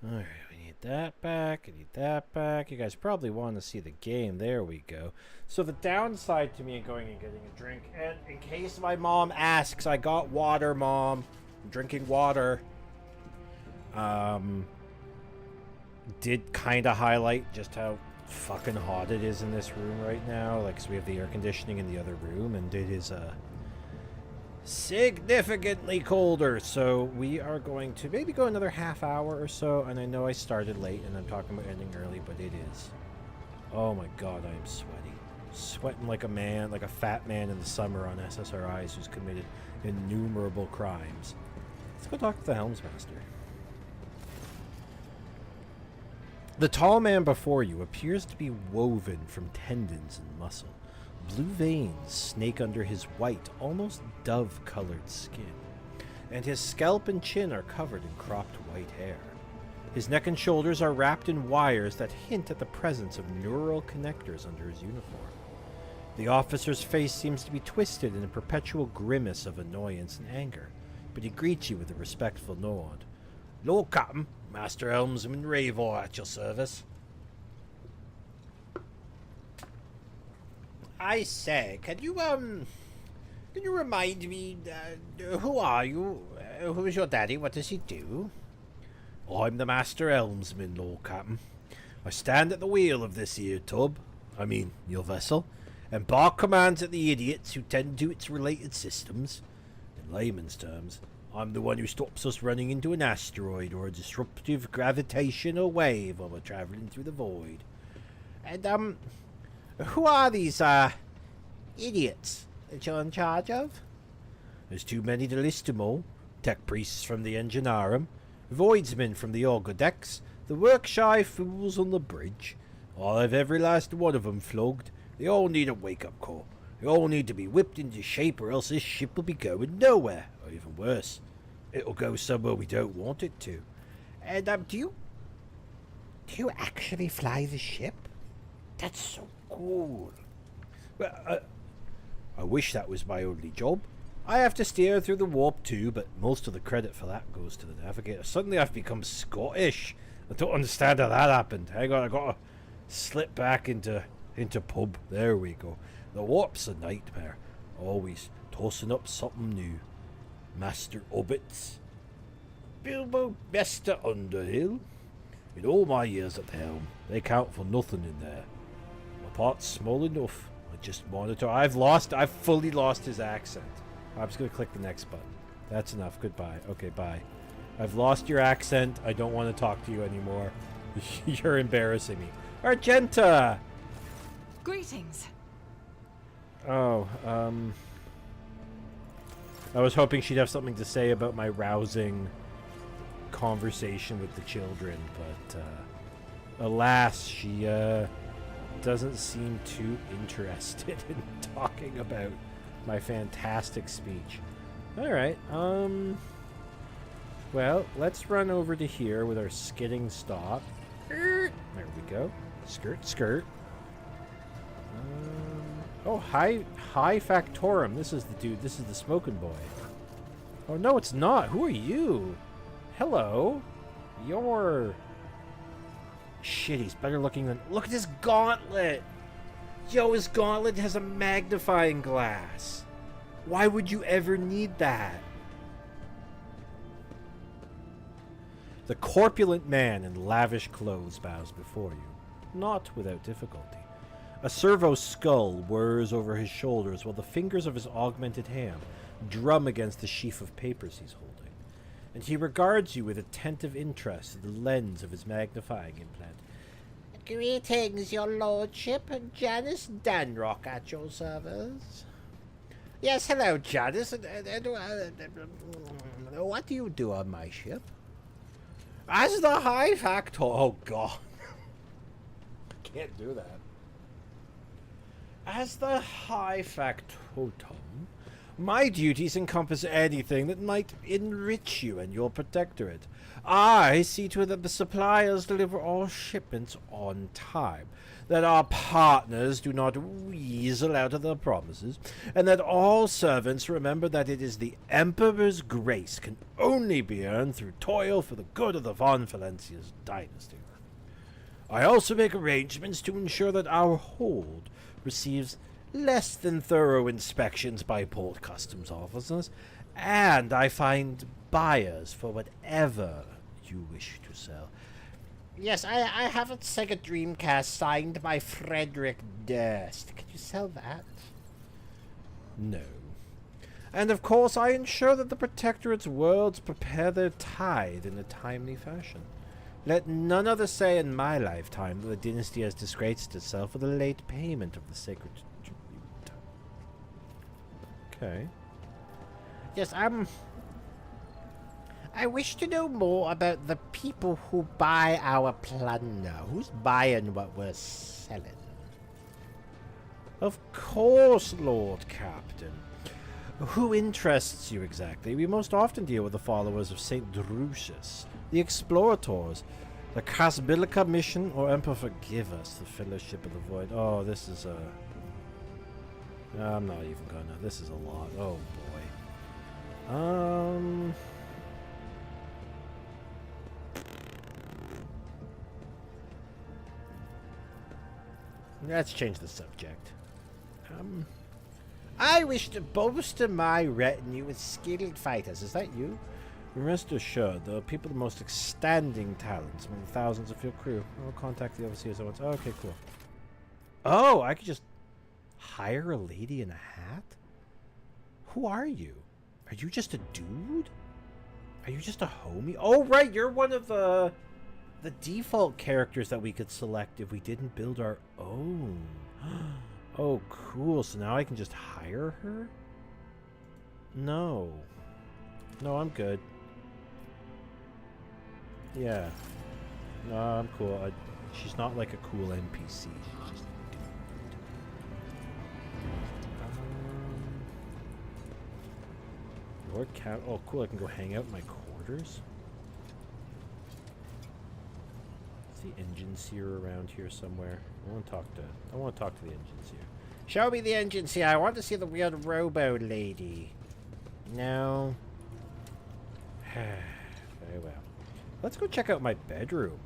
Alright, we need that back. I need that back. You guys probably want to see the game. There we go. So the downside to me going and getting a drink, and in case my mom asks, I got water, Mom. I'm drinking water. Did kind of highlight just how fucking hot it is in this room right now. Like, so we have the air conditioning in the other room, and it is significantly colder. So we are going to maybe go another half hour or so. And I know I started late, and I'm talking about ending early, but it is. Oh my god, I am sweaty. Sweating like a man, like a fat man in the summer on SSRIs who's committed innumerable crimes. Let's go talk to the Helmsmaster. The tall man before you appears to be woven from tendons and muscle. Blue veins snake under his white, almost dove-colored skin, and his scalp and chin are covered in cropped white hair. His neck and shoulders are wrapped in wires that hint at the presence of neural connectors under his uniform. The officer's face seems to be twisted in a perpetual grimace of annoyance and anger, but he greets you with a respectful nod. "Lord Captain, Master Helmsman Ravor at your service." I say, can you remind me, who are you? Who is your daddy? What does he do? I'm the Master Helmsman, Lord Captain. I stand at the wheel of this here tub, your vessel, and bark commands at the idiots who tend to its related systems. In layman's terms, I'm the one who stops us running into an asteroid or a disruptive gravitational wave while we're traveling through the void. And, who are these, idiots that you're in charge of? There's too many to list them all. Tech priests from the Enginerum, voidsmen from the Orgodex, the work-shy fools on the bridge. I'll have every last one of them flogged. They all need a wake-up call. They all need to be whipped into shape, or else this ship will be going nowhere. Or even worse, it'll go somewhere we don't want it to. And, do you actually fly the ship? That's so cool. Well, I wish that was my only job. I have to steer through the warp too, but most of the credit for that goes to the navigator. Suddenly I've become Scottish. I don't understand how that happened. Hang on, I gotta slip back into pub. There we go. The warp's a nightmare. Always tossing up something new. Master Obbits. Bilbo Mr. Underhill. In all my years at the helm, they count for nothing in there. My part's small enough. I just monitor. I've fully lost his accent. I'm just going to click the next button. That's enough. Goodbye. Okay, bye. I've lost your accent. I don't want to talk to you anymore. You're embarrassing me. Argenta! Greetings. Oh, I was hoping she'd have something to say about my rousing conversation with the children, but, alas, she, doesn't seem too interested in talking about my fantastic speech. Alright, well, let's run over to here with our skidding stop. There we go. Skirt, skirt. Oh, High Factorum. This is the dude. This is the smoking boy. Oh, no, it's not. Who are you? Hello. You're... Shit, he's better looking than... Look at his gauntlet! Yo, his gauntlet has a magnifying glass. Why would you ever need that? The corpulent man in lavish clothes bows before you, not without difficulty. A servo skull whirs over his shoulders while the fingers of his augmented hand drum against the sheaf of papers he's holding. And he regards you with attentive interest through the lens of his magnifying implant. Greetings, your lordship. Janice Danrock at your service. Yes, hello, Janice. What do you do on my ship? As the High Factor... Oh, God. I can't do that. As the High Factotum, My duties encompass anything that might enrich you and your protectorate. I see to it that the suppliers deliver all shipments on time, that our partners do not weasel out of their promises, and that all servants remember that it is the Emperor's grace can only be earned through toil for the good of the Von Valencia's dynasty. I also make arrangements to ensure that our hold receives less than thorough inspections by port customs officers, and I find buyers for whatever you wish to sell. Yes, I have a Sega Dreamcast signed by Frederick Durst. Could you sell that? No. And of course I ensure that the Protectorate's worlds prepare their tithe in a timely fashion. Let none other say in my lifetime that the dynasty has disgraced itself with a late payment of the sacred tribute. Okay. Yes, I wish to know more about the people who buy our plunder. Who's buying what we're selling? Of course, Lord Captain. Who interests you exactly? We most often deal with the followers of St. Drusius, the Explorators, the Casbilica mission, or Emperor forgive us, the Fellowship of the Void. Oh, this is a... I'm not even gonna. This is a lot. Oh, boy. Let's change the subject. I wish to bolster my retinue with skilled fighters. Is that you? Rest assured, there are people of the most outstanding talents among thousands of your crew. I'll contact the overseers at once. Oh, okay, cool. Oh, I could just hire a lady in a hat? Who are you? Are you just a dude? Are you just a homie? Oh, right, you're one of the default characters that we could select if we didn't build our own. Oh, cool. So now I can just hire her? No. No, I'm good. Yeah. No, I'm cool. She's not like a cool NPC. She's just a dude. Lord Cat. Oh, cool. I can go hang out in my quarters. Is the engine seer around here somewhere? I want to talk to the engine seer. Show me the engine seer. I want to see the weird robo lady. No. Very well. Let's go check out my bedroom.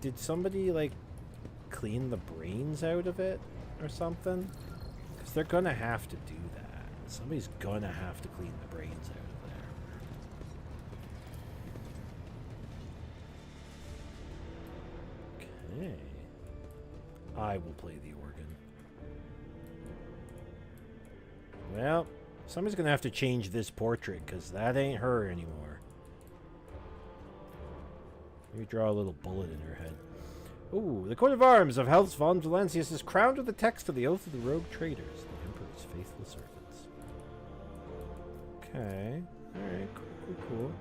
Did somebody, like, clean the brains out of it or something? Because they're going to have to do that. Somebody's going to have to clean the brains out of there. Okay. I will play the organ. Well, somebody's going to have to change this portrait because that ain't her anymore. Maybe draw a little bullet in her head. Ooh, the coat of arms of House von Valencius is crowned with the text of the Oath of the Rogue Traders, the Emperor's faithful servants. Okay. Alright, cool.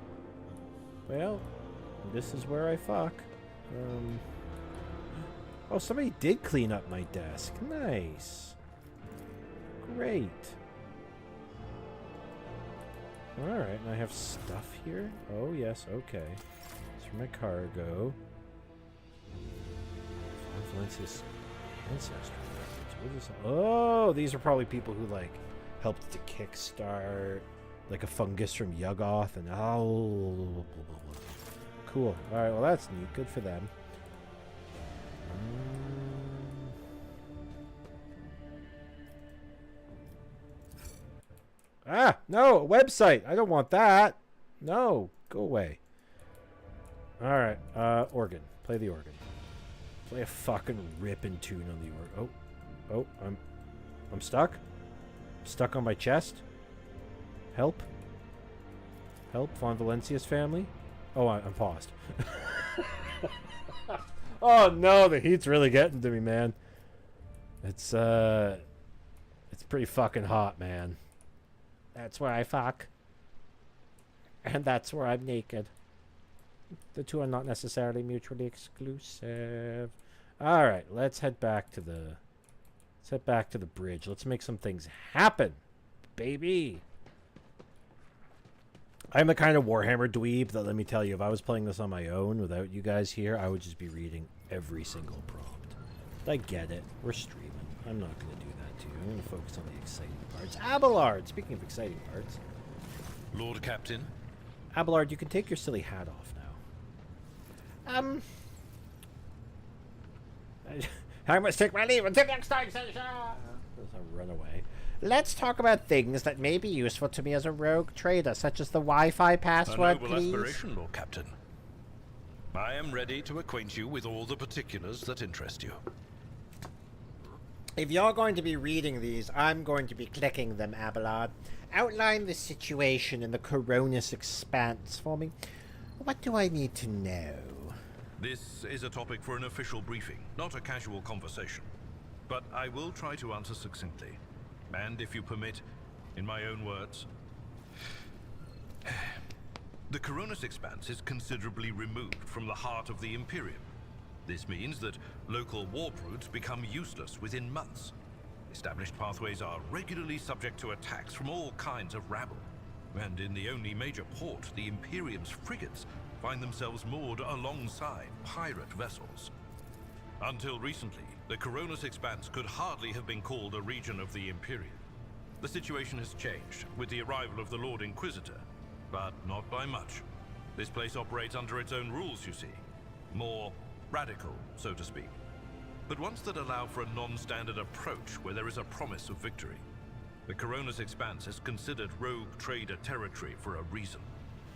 Well, this is where I fuck. Oh, somebody did clean up my desk. Nice. Great. Alright, and I have stuff here? Oh, yes, okay. It's for my cargo. Valencia's ancestry. What is that? Oh, these are probably people who, like, helped to kickstart, like, a fungus from Yuggoth, and oh, cool. Alright, well, that's neat. Good for them. Ah, no, a website. I don't want that. No, go away. All right, organ. Play the organ. Play a fucking ripping tune on the organ. Oh, I'm stuck. I'm stuck on my chest. Help. Help, Von Valencia's family. Oh, I'm paused. Oh no, the heat's really getting to me, man. It's pretty fucking hot, man. That's where I fuck. And that's where I'm naked. The two are not necessarily mutually exclusive. Alright, let's head back to the bridge. Let's make some things happen. baby. I'm the kind of Warhammer dweeb that, let me tell you, if I was playing this on my own without you guys here, I would just be reading every single prompt. I get it. We're streaming. I'm not going to do that to you. I'm going to focus on the exciting parts. Abelard, speaking of exciting parts. Lord Captain? Abelard, you can take your silly hat off now. I must take my leave until next time, Sasha! I'll run away. Let's talk about things that may be useful to me as a rogue trader, such as the Wi-Fi password, A noble please. aspiration, Lord Captain. I am ready to acquaint you with all the particulars that interest you. If you're going to be reading these, I'm going to be clicking them, Abelard. Outline the situation in the Coronis Expanse for me. What do I need to know? This is a topic for an official briefing, not a casual conversation. But I will try to answer succinctly. And if you permit, in my own words. The Coronis Expanse is considerably removed from the heart of the Imperium. This means that local warp routes become useless within months. Established pathways are regularly subject to attacks from all kinds of rabble. And in the only major port, the Imperium's frigates find themselves moored alongside pirate vessels. Until recently, the Coronis Expanse could hardly have been called a region of the Imperium. The situation has changed with the arrival of the Lord Inquisitor, but not by much. This place operates under its own rules, you see. More radical, so to speak. But ones that allow for a non-standard approach where there is a promise of victory. The Coronis Expanse is considered rogue trader territory for a reason.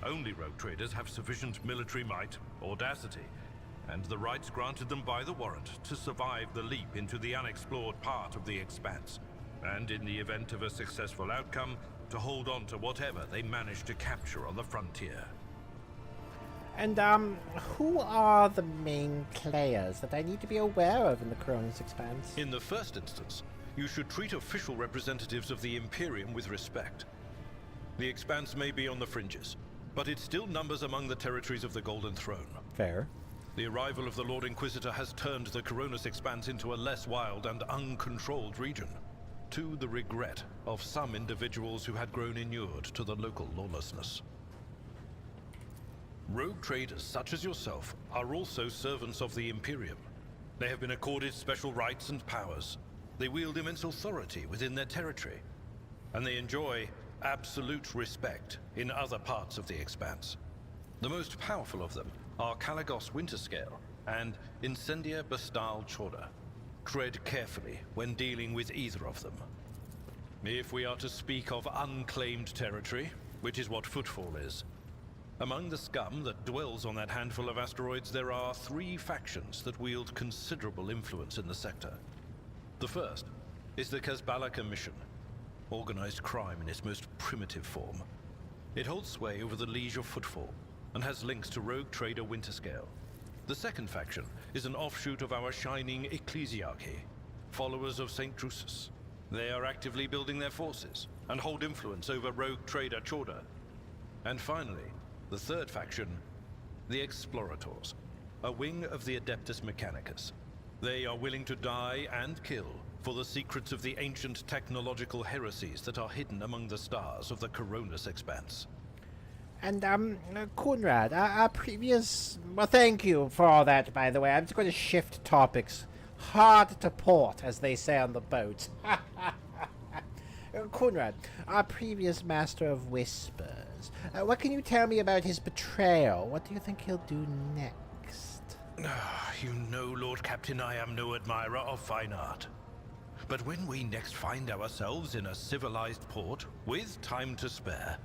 Only rogue traders have sufficient military might, audacity, and the rights granted them by the warrant to survive the leap into the unexplored part of the Expanse, and in the event of a successful outcome, to hold on to whatever they manage to capture on the frontier. And, who are the main players that I need to be aware of in the Coronis Expanse? In the first instance, you should treat official representatives of the Imperium with respect. The Expanse may be on the fringes, but it still numbers among the territories of the Golden Throne. Fair. The arrival of the Lord Inquisitor has turned the Coronis Expanse into a less wild and uncontrolled region, to the regret of some individuals who had grown inured to the local lawlessness. Rogue traders such as yourself are also servants of the Imperium. They have been accorded special rights and powers. They wield immense authority within their territory, and they enjoy absolute respect in other parts of the Expanse. The most powerful of them are Caligos Winterscale and Incendia Bastal Chorda. Tread carefully when dealing with either of them. If we are to speak of unclaimed territory, which is what Footfall is, among the scum that dwells on that handful of asteroids, there are 3 factions that wield considerable influence in the sector. The first is the Kazbala Commission, organized crime in its most primitive form. It holds sway over the Liege of Footfall, and has links to rogue trader Winterscale. The second faction is an offshoot of our shining ecclesiarchy, followers of St. Drusus. They are actively building their forces, and hold influence over rogue trader Chorda. And finally, the third faction, the Explorators, a wing of the Adeptus Mechanicus. They are willing to die and kill for the secrets of the ancient technological heresies that are hidden among the stars of the Coronis Expanse. And, Conrad, our previous... Well, thank you for all that, by the way. I'm just going to shift topics. Hard to port, as they say on the boat. Conrad, our previous Master of Whispers. What can you tell me about his betrayal? What do you think he'll do next? You know, Lord Captain, I am no admirer of fine art. But when we next find ourselves in a civilized port, with time to spare,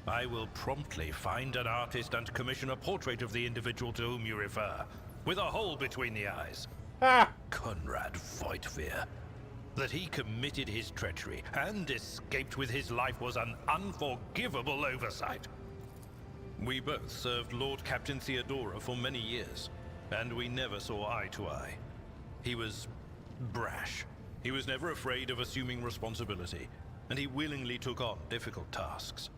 I will promptly find an artist and commission a portrait of the individual to whom you refer, with a hole between the eyes. Conrad Voigtveer. That he committed his treachery and escaped with his life was an unforgivable oversight. We both served Lord Captain Theodora for many years, and we never saw eye to eye. He was brash. He was never afraid of assuming responsibility, and he willingly took on difficult tasks.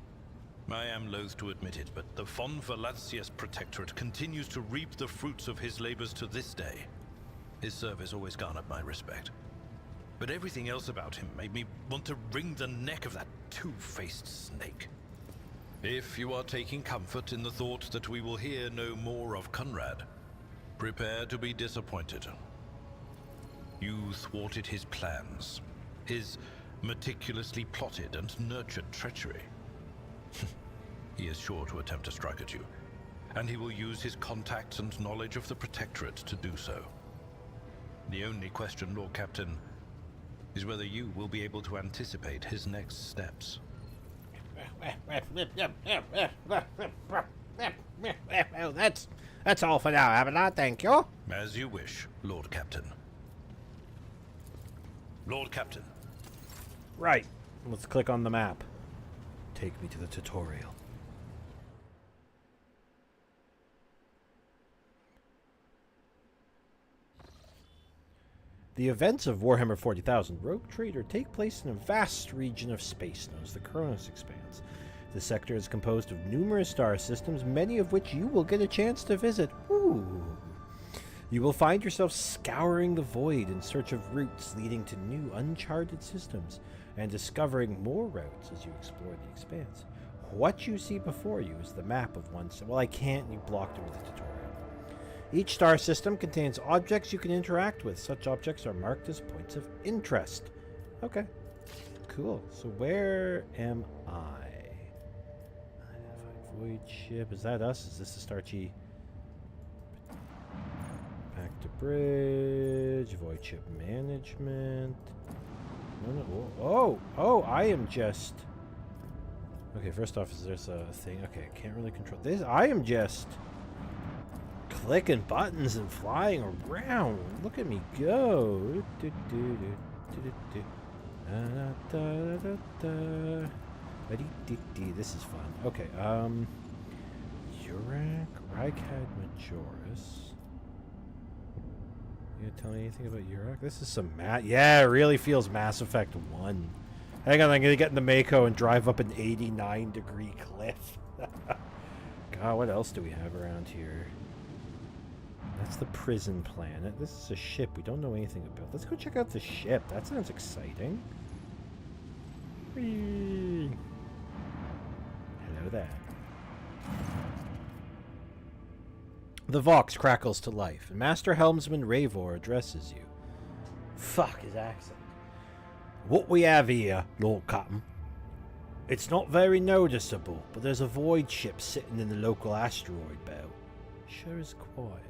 I am loath to admit it, but the Von Valancius Protectorate continues to reap the fruits of his labors to this day. His service always garnered my respect. But everything else about him made me want to wring the neck of that two-faced snake. If you are taking comfort in the thought that we will hear no more of Conrad, prepare to be disappointed. You thwarted his plans, his meticulously plotted and nurtured treachery. He is sure to attempt to strike at you, and he will use his contacts and knowledge of the Protectorate to do so. The only question, Lord Captain, is whether you will be able to anticipate his next steps. Well, that's all for now, haven't I? Thank you. As you wish, Lord Captain. Lord Captain. Right. Let's click on the map. Take me to the tutorial. The events of Warhammer 40,000 Rogue Trader take place in a vast region of space known as the Kronos Expanse. The sector is composed of numerous star systems, many of which you will get a chance to visit. Ooh. You will find yourself scouring the void in search of routes leading to new uncharted systems, and discovering more routes as you explore the expanse. What you see before you is the map of one... Well, I can't. You blocked it with the tutorial. Each star system contains objects you can interact with. Such objects are marked as points of interest. Okay. Cool. So where am I? Identified void ship. Is that us? Is this the starchy... Back to bridge. Void ship management. No. Oh, I am just... Okay, first off, is there's a thing... Okay, I can't really control this. I am just... clicking buttons and flying around. Look at me go. This is fun. Okay, Urak, Rykad Majoris. You gonna tell me anything about Urak? This is some yeah, it really feels Mass Effect 1. Hang on, I'm gonna get in the Mako and drive up an 89-degree cliff. God, what else do we have around here? That's the prison planet. This is a ship we don't know anything about. Let's go check out the ship. That sounds exciting. Whee. Hello there. The Vox crackles to life, and Master Helmsman Ravor addresses you. Fuck his accent. What we have here, Lord Captain, it's not very noticeable, but there's a void ship sitting in the local asteroid belt. Sure is quiet.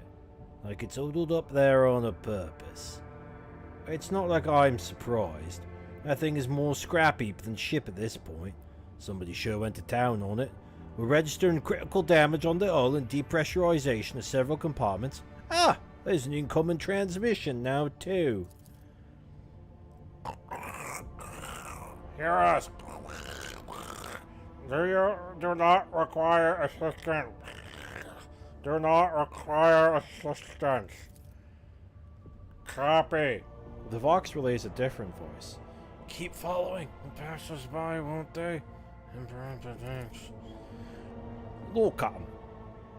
Like it's huddled up there on a purpose. It's not like I'm surprised. That thing is more scrap heap than ship at this point. Somebody sure went to town on it. We're registering critical damage on the hull and depressurization of several compartments. Ah! There's an incoming transmission now too. Hear us. Do not require assistance. Do not require assistance. Copy. The Vox relays a different voice. Keep following. And pass us by, won't they? Thanks. Lord Captain,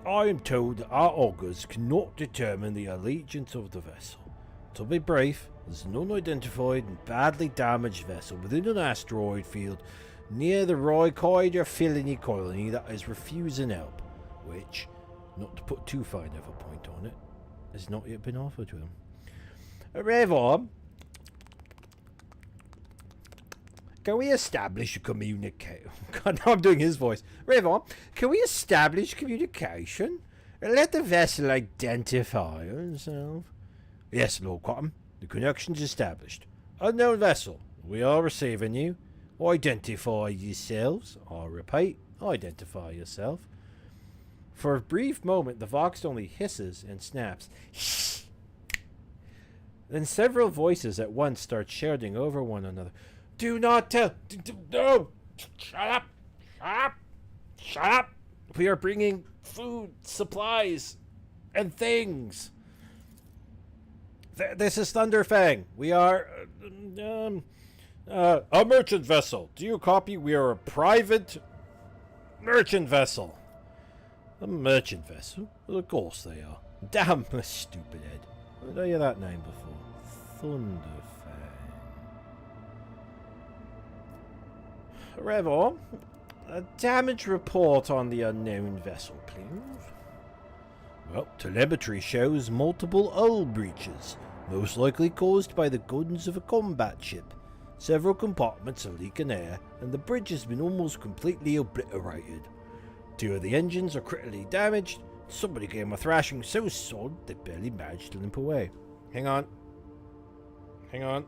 I am told that our augurs cannot determine the allegiance of the vessel. To be brief, there's an unidentified and badly damaged vessel within an asteroid field near the Rykad Felony colony that is refusing help, which, not to put too fine of a point on it, has not yet been offered to him. Ravor, can we establish a communication? God, now I'm doing his voice. Ravor, can we establish communication? And let the vessel identify herself? Yes, Lord Cotton. The connection's established. Unknown vessel, we are receiving you. Identify yourselves. I repeat, identify yourself. For a brief moment, the Vox only hisses and snaps. Then several voices at once start shouting over one another. Do not tell. No! Shut up! Shut up! Shut up! We are bringing food, supplies, and things. This is Thunderfang. We are a merchant vessel. Do you copy? We are a private merchant vessel. A merchant vessel? Well, of course they are. Damn, stupid head. I've heard of that name before. Thunderfang. Revor, a damage report on the unknown vessel, please. Well, telemetry shows multiple hull breaches, most likely caused by the guns of a combat ship. Several compartments are leaking air, and the bridge has been almost completely obliterated. 2 of the engines are critically damaged. Somebody gave them a thrashing so solid they barely managed to limp away. Hang on. Hang on.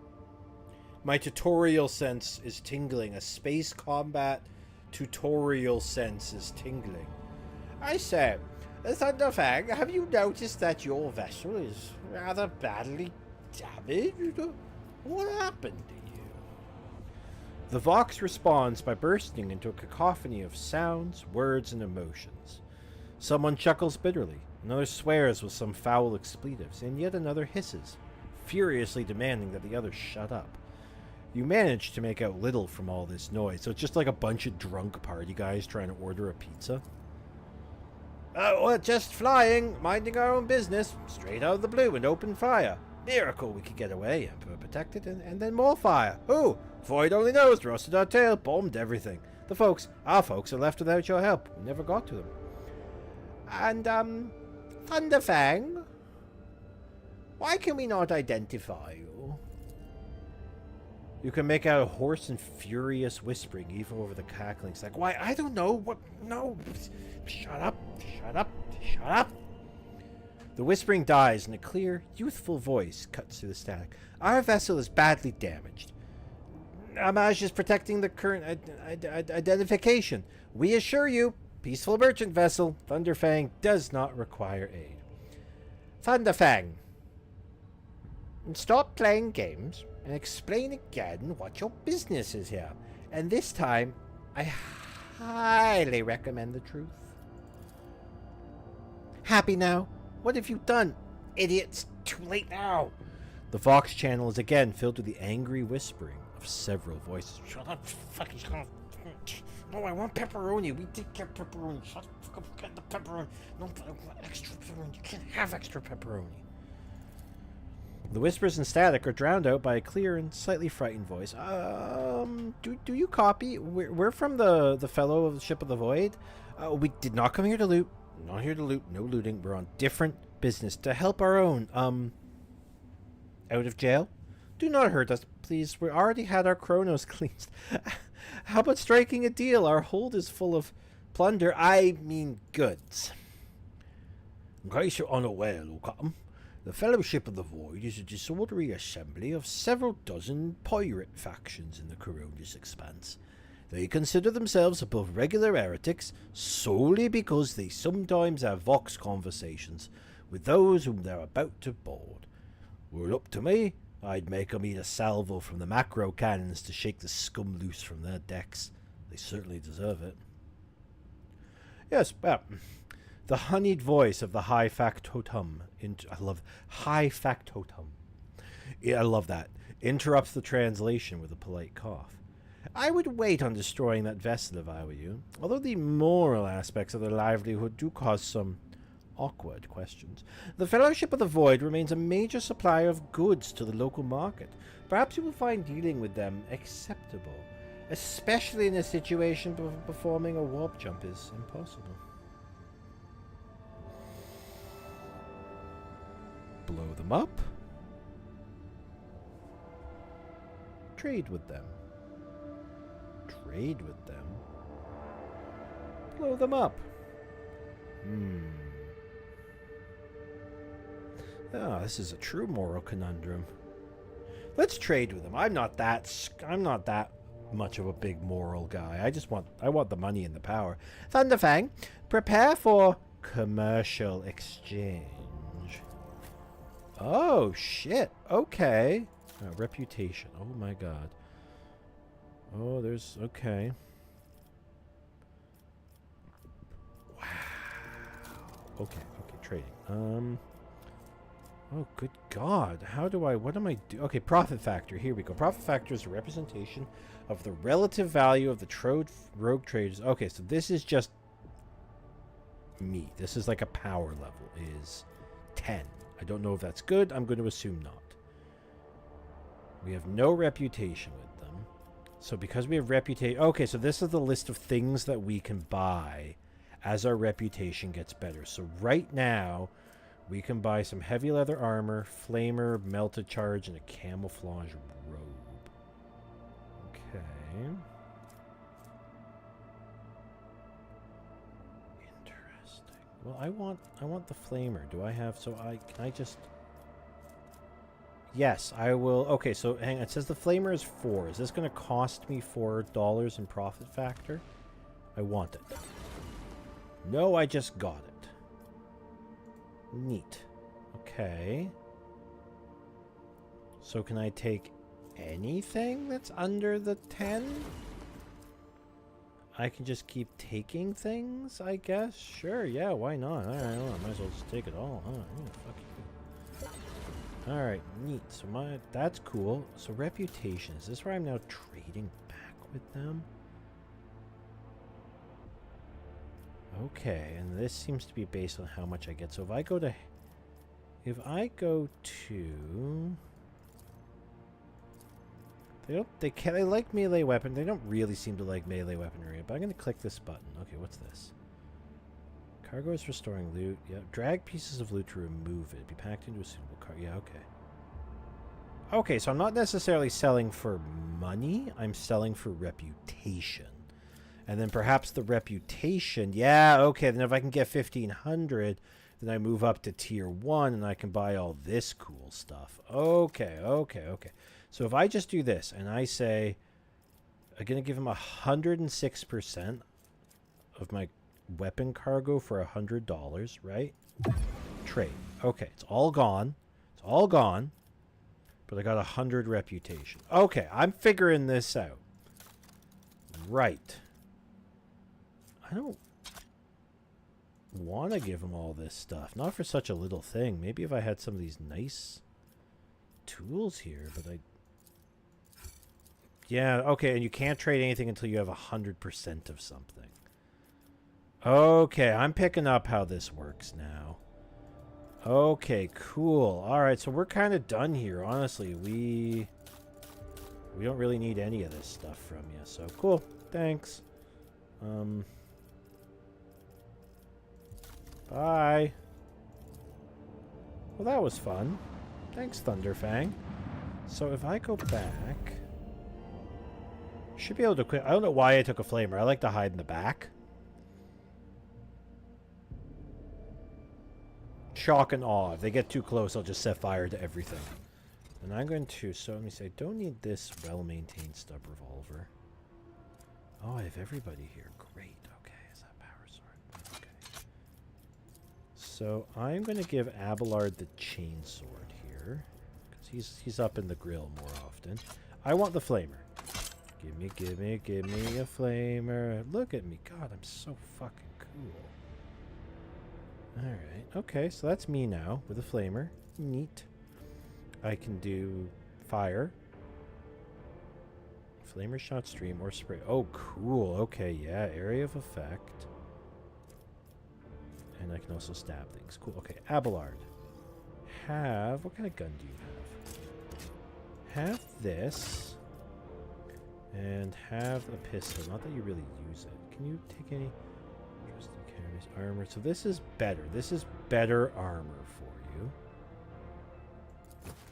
My tutorial sense is tingling. A space combat tutorial sense is tingling. I say, Thunderfang, have you noticed that your vessel is rather badly damaged? What happened to you? The Vox responds by bursting into a cacophony of sounds, words, and emotions. Someone chuckles bitterly, another swears with some foul expletives, and yet another hisses, furiously demanding that the other shut up. You manage to make out little from all this noise, so it's just like a bunch of drunk party guys trying to order a pizza. We're just flying, minding our own business, straight out of the blue and open fire. Miracle we could get away and were protected, and then more fire. Who? Void only knows, rusted our tail, bombed everything. Our folks are left without your help. We never got to them. And, Thunderfang? Why can we not identify you? You can make out a hoarse and furious whispering, even over the cackling. It's like, why? I don't know. What? No. Shut up. Shut up. Shut up. The whispering dies, and a clear, youthful voice cuts through the static. Our vessel is badly damaged. Amaj is protecting the current identification. We assure you, peaceful merchant vessel, Thunderfang does not require aid. Thunderfang, stop playing games and explain again what your business is here. And this time, I highly recommend the truth. Happy now? What have you done? Idiots, too late now. The Vox channel is again filled with the angry whispering of several voices. Shut up, fucking shut up. No, I want pepperoni. We did get pepperoni. Shut up, get the pepperoni. No, I want extra pepperoni. You can't have extra pepperoni. The whispers and static are drowned out by a clear and slightly frightened voice. Do you copy? We're from the fellow of the Ship of the Void. We did not come here to loot. Not here to loot. No looting. We're on different business to help our own. Out of jail. Do not hurt us, please. We already had our chronos cleansed. How about striking a deal? Our hold is full of plunder. I mean goods. In case you're unaware, Captain, the Fellowship of the Void is a disorderly assembly of several dozen pirate factions in the Coronius Expanse. They consider themselves above regular heretics solely because they sometimes have Vox conversations with those whom they're about to board. Were it up to me, I'd make 'em eat a salvo from the macro cannons to shake the scum loose from their decks. They certainly deserve it. Yes, well, the honeyed voice of the High Factotum. I love High Factotum. Yeah, I love that. Interrupts the translation with a polite cough. I would wait on destroying that vessel if I were you, although the moral aspects of their livelihood do cause some awkward questions. The Fellowship of the Void remains a major supplier of goods to the local market. Perhaps you will find dealing with them acceptable, especially in a situation where performing a warp jump is impossible. Blow them up. Trade with them. Trade with them. Blow them up. Ah, this is a true moral conundrum. Let's trade with them. I'm not that much of a big moral guy. I want the money and the power. Thunderfang, prepare for commercial exchange. Oh shit. Okay. Reputation. Oh my god. Oh, there's okay. Wow. Okay, trading. Oh, good God. What am I doing? Okay, profit factor. Here we go. Profit factor is a representation of the relative value of the rogue traders. Okay, so this is just me. This is like a power level is 10. I don't know if that's good. I'm going to assume not. We have no reputation with them. So because we have reputation... Okay, so this is the list of things that we can buy as our reputation gets better. So right now, we can buy some heavy leather armor, flamer, melted charge, and a camouflage robe. Okay. Interesting. Well, I want the flamer. Do I have... So can I just... Yes, I will. Okay, so hang on. It says the flamer is 4. Is this going to cost me $4 in profit factor? I want it. No, I just got it. Neat. Okay. So can I take anything that's under the 10? I can just keep taking things, I guess? Sure, yeah, why not? I don't know, I might as well just take it all, huh? Yeah, fuck you. Alright, neat. So that's cool. So reputation. Is this where I'm now trading back with them? Okay, and this seems to be based on how much I get. So if I go to... They like melee weapon. They don't really seem to like melee weaponry. But I'm going to click this button. Okay, what's this? Cargo is restoring loot. Yeah, drag pieces of loot to remove it. Be packed into a suitable car. Yeah, okay. Okay, so I'm not necessarily selling for money. I'm selling for reputation. And then perhaps the reputation... Yeah, okay, then if I can get 1,500, then I move up to tier 1 and I can buy all this cool stuff. Okay. So if I just do this and I say... I'm going to give him 106% of my... weapon cargo for $100, right? Trade. Okay, it's all gone. It's all gone. But I got 100 reputation. Okay, I'm figuring this out. Right. I don't want to give him all this stuff. Not for such a little thing. Maybe if I had some of these nice tools here, but I... Yeah, okay, and you can't trade anything until you have 100% of something. Okay, I'm picking up how this works now. Okay, cool. Alright, so we're kind of done here, honestly. We don't really need any of this stuff from you, so cool. Thanks. Bye. Well, that was fun. Thanks, Thunderfang. So if I go back... Should be able to quit. I don't know why I took a flamer. I like to hide in the back. Shock and awe. If they get too close, I'll just set fire to everything. And I'm going to... So let me say, don't need this well-maintained stub revolver. Oh, I have everybody here. Great. Okay, is that power sword? Okay. So I'm going to give Abelard the chainsword here. Because he's up in the grill more often. I want the flamer. Give me a flamer. Look at me. God, I'm so fucking cool. Alright. Okay, so that's me now with a flamer. Neat. I can do fire. Flamer shot stream or spray. Oh, cool. Okay, yeah. Area of effect. And I can also stab things. Cool. Okay, Abelard. What kind of gun do you have? Have this. And have a pistol. Not that you really use it. Can you take any... Carries armor. So this is better. This is better armor for you.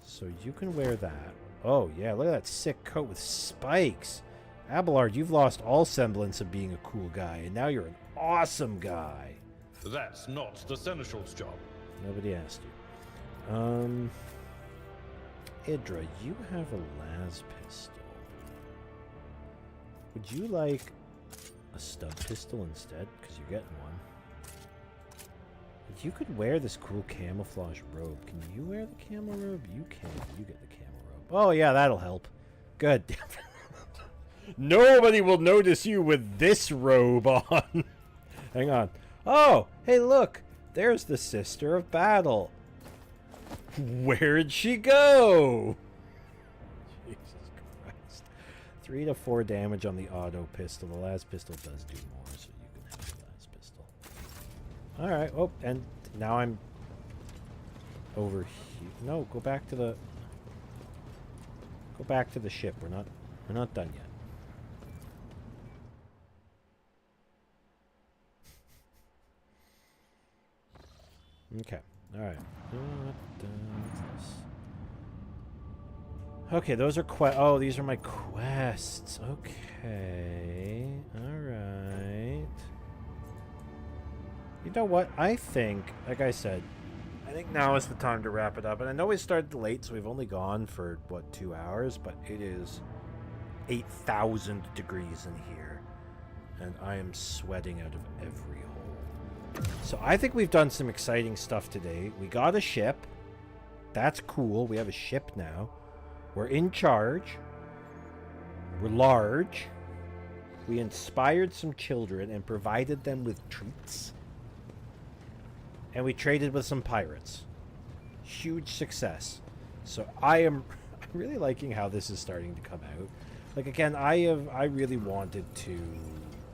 So you can wear that. Oh, yeah. Look at that sick coat with spikes. Abelard, you've lost all semblance of being a cool guy, and now you're an awesome guy. That's not the Seneschal's job. Nobody asked you. Idra, you have a las pistol. Would you like a stub pistol instead? Because you're getting one. You could wear this cool camouflage robe. Can you wear the camo robe? You can. You get the camo robe. Oh, yeah, that'll help. Good. Nobody will notice you with this robe on. Hang on. Oh, hey, look. There's the Sister of Battle. Where'd she go? Jesus Christ. 3 to 4 damage on the auto pistol. The las pistol does do more, so you can have the las pistol. Alright, oh, and now I'm over here. No, go back to the ship. We're not done yet. Okay. All right. Okay, those are oh, these are my quests. Okay. All right. You know what? I think, like I said, I think now is the time to wrap it up. And I know we started late, so we've only gone for, what, 2 hours? But it is 8,000 degrees in here. And I am sweating out of every hole. So I think we've done some exciting stuff today. We got a ship. That's cool. We have a ship now. We're in charge. We're large. We inspired some children and provided them with treats. And we traded with some pirates. Huge success. So I'm really liking how this is starting to come out. Like, again, I really wanted to...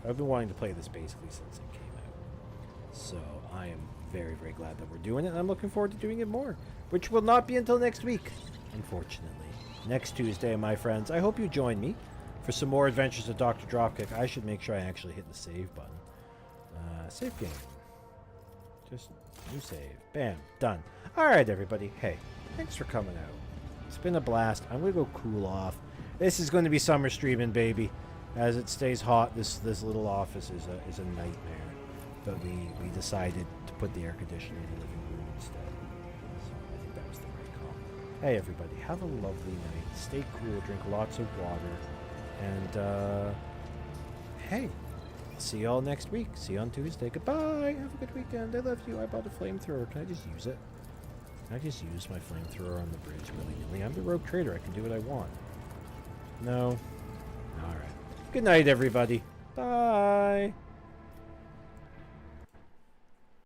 I've been wanting to play this basically since it came out. So I am very, very glad that we're doing it. And I'm looking forward to doing it more. Which will not be until next week, unfortunately. Next Tuesday, my friends. I hope you join me for some more adventures of Dr. Dropkick. I should make sure I actually hit the save button. Save game. Just new save. Bam. Done. Alright, everybody. Hey, thanks for coming out. It's been a blast. I'm going to go cool off. This is going to be summer streaming, baby. As it stays hot, this little office is a nightmare. But we decided to put the air conditioner in the living room instead. So I think that was the right call. Hey, everybody. Have a lovely night. Stay cool. Drink lots of water. And, hey. See y'all next week. See you on Tuesday. Goodbye. Have a good weekend. I love you. I bought a flamethrower. Can I just use it? Can I just use my flamethrower on the bridge willy-nilly? I'm the rogue trader. I can do what I want. No? Alright. Good night, everybody. Bye.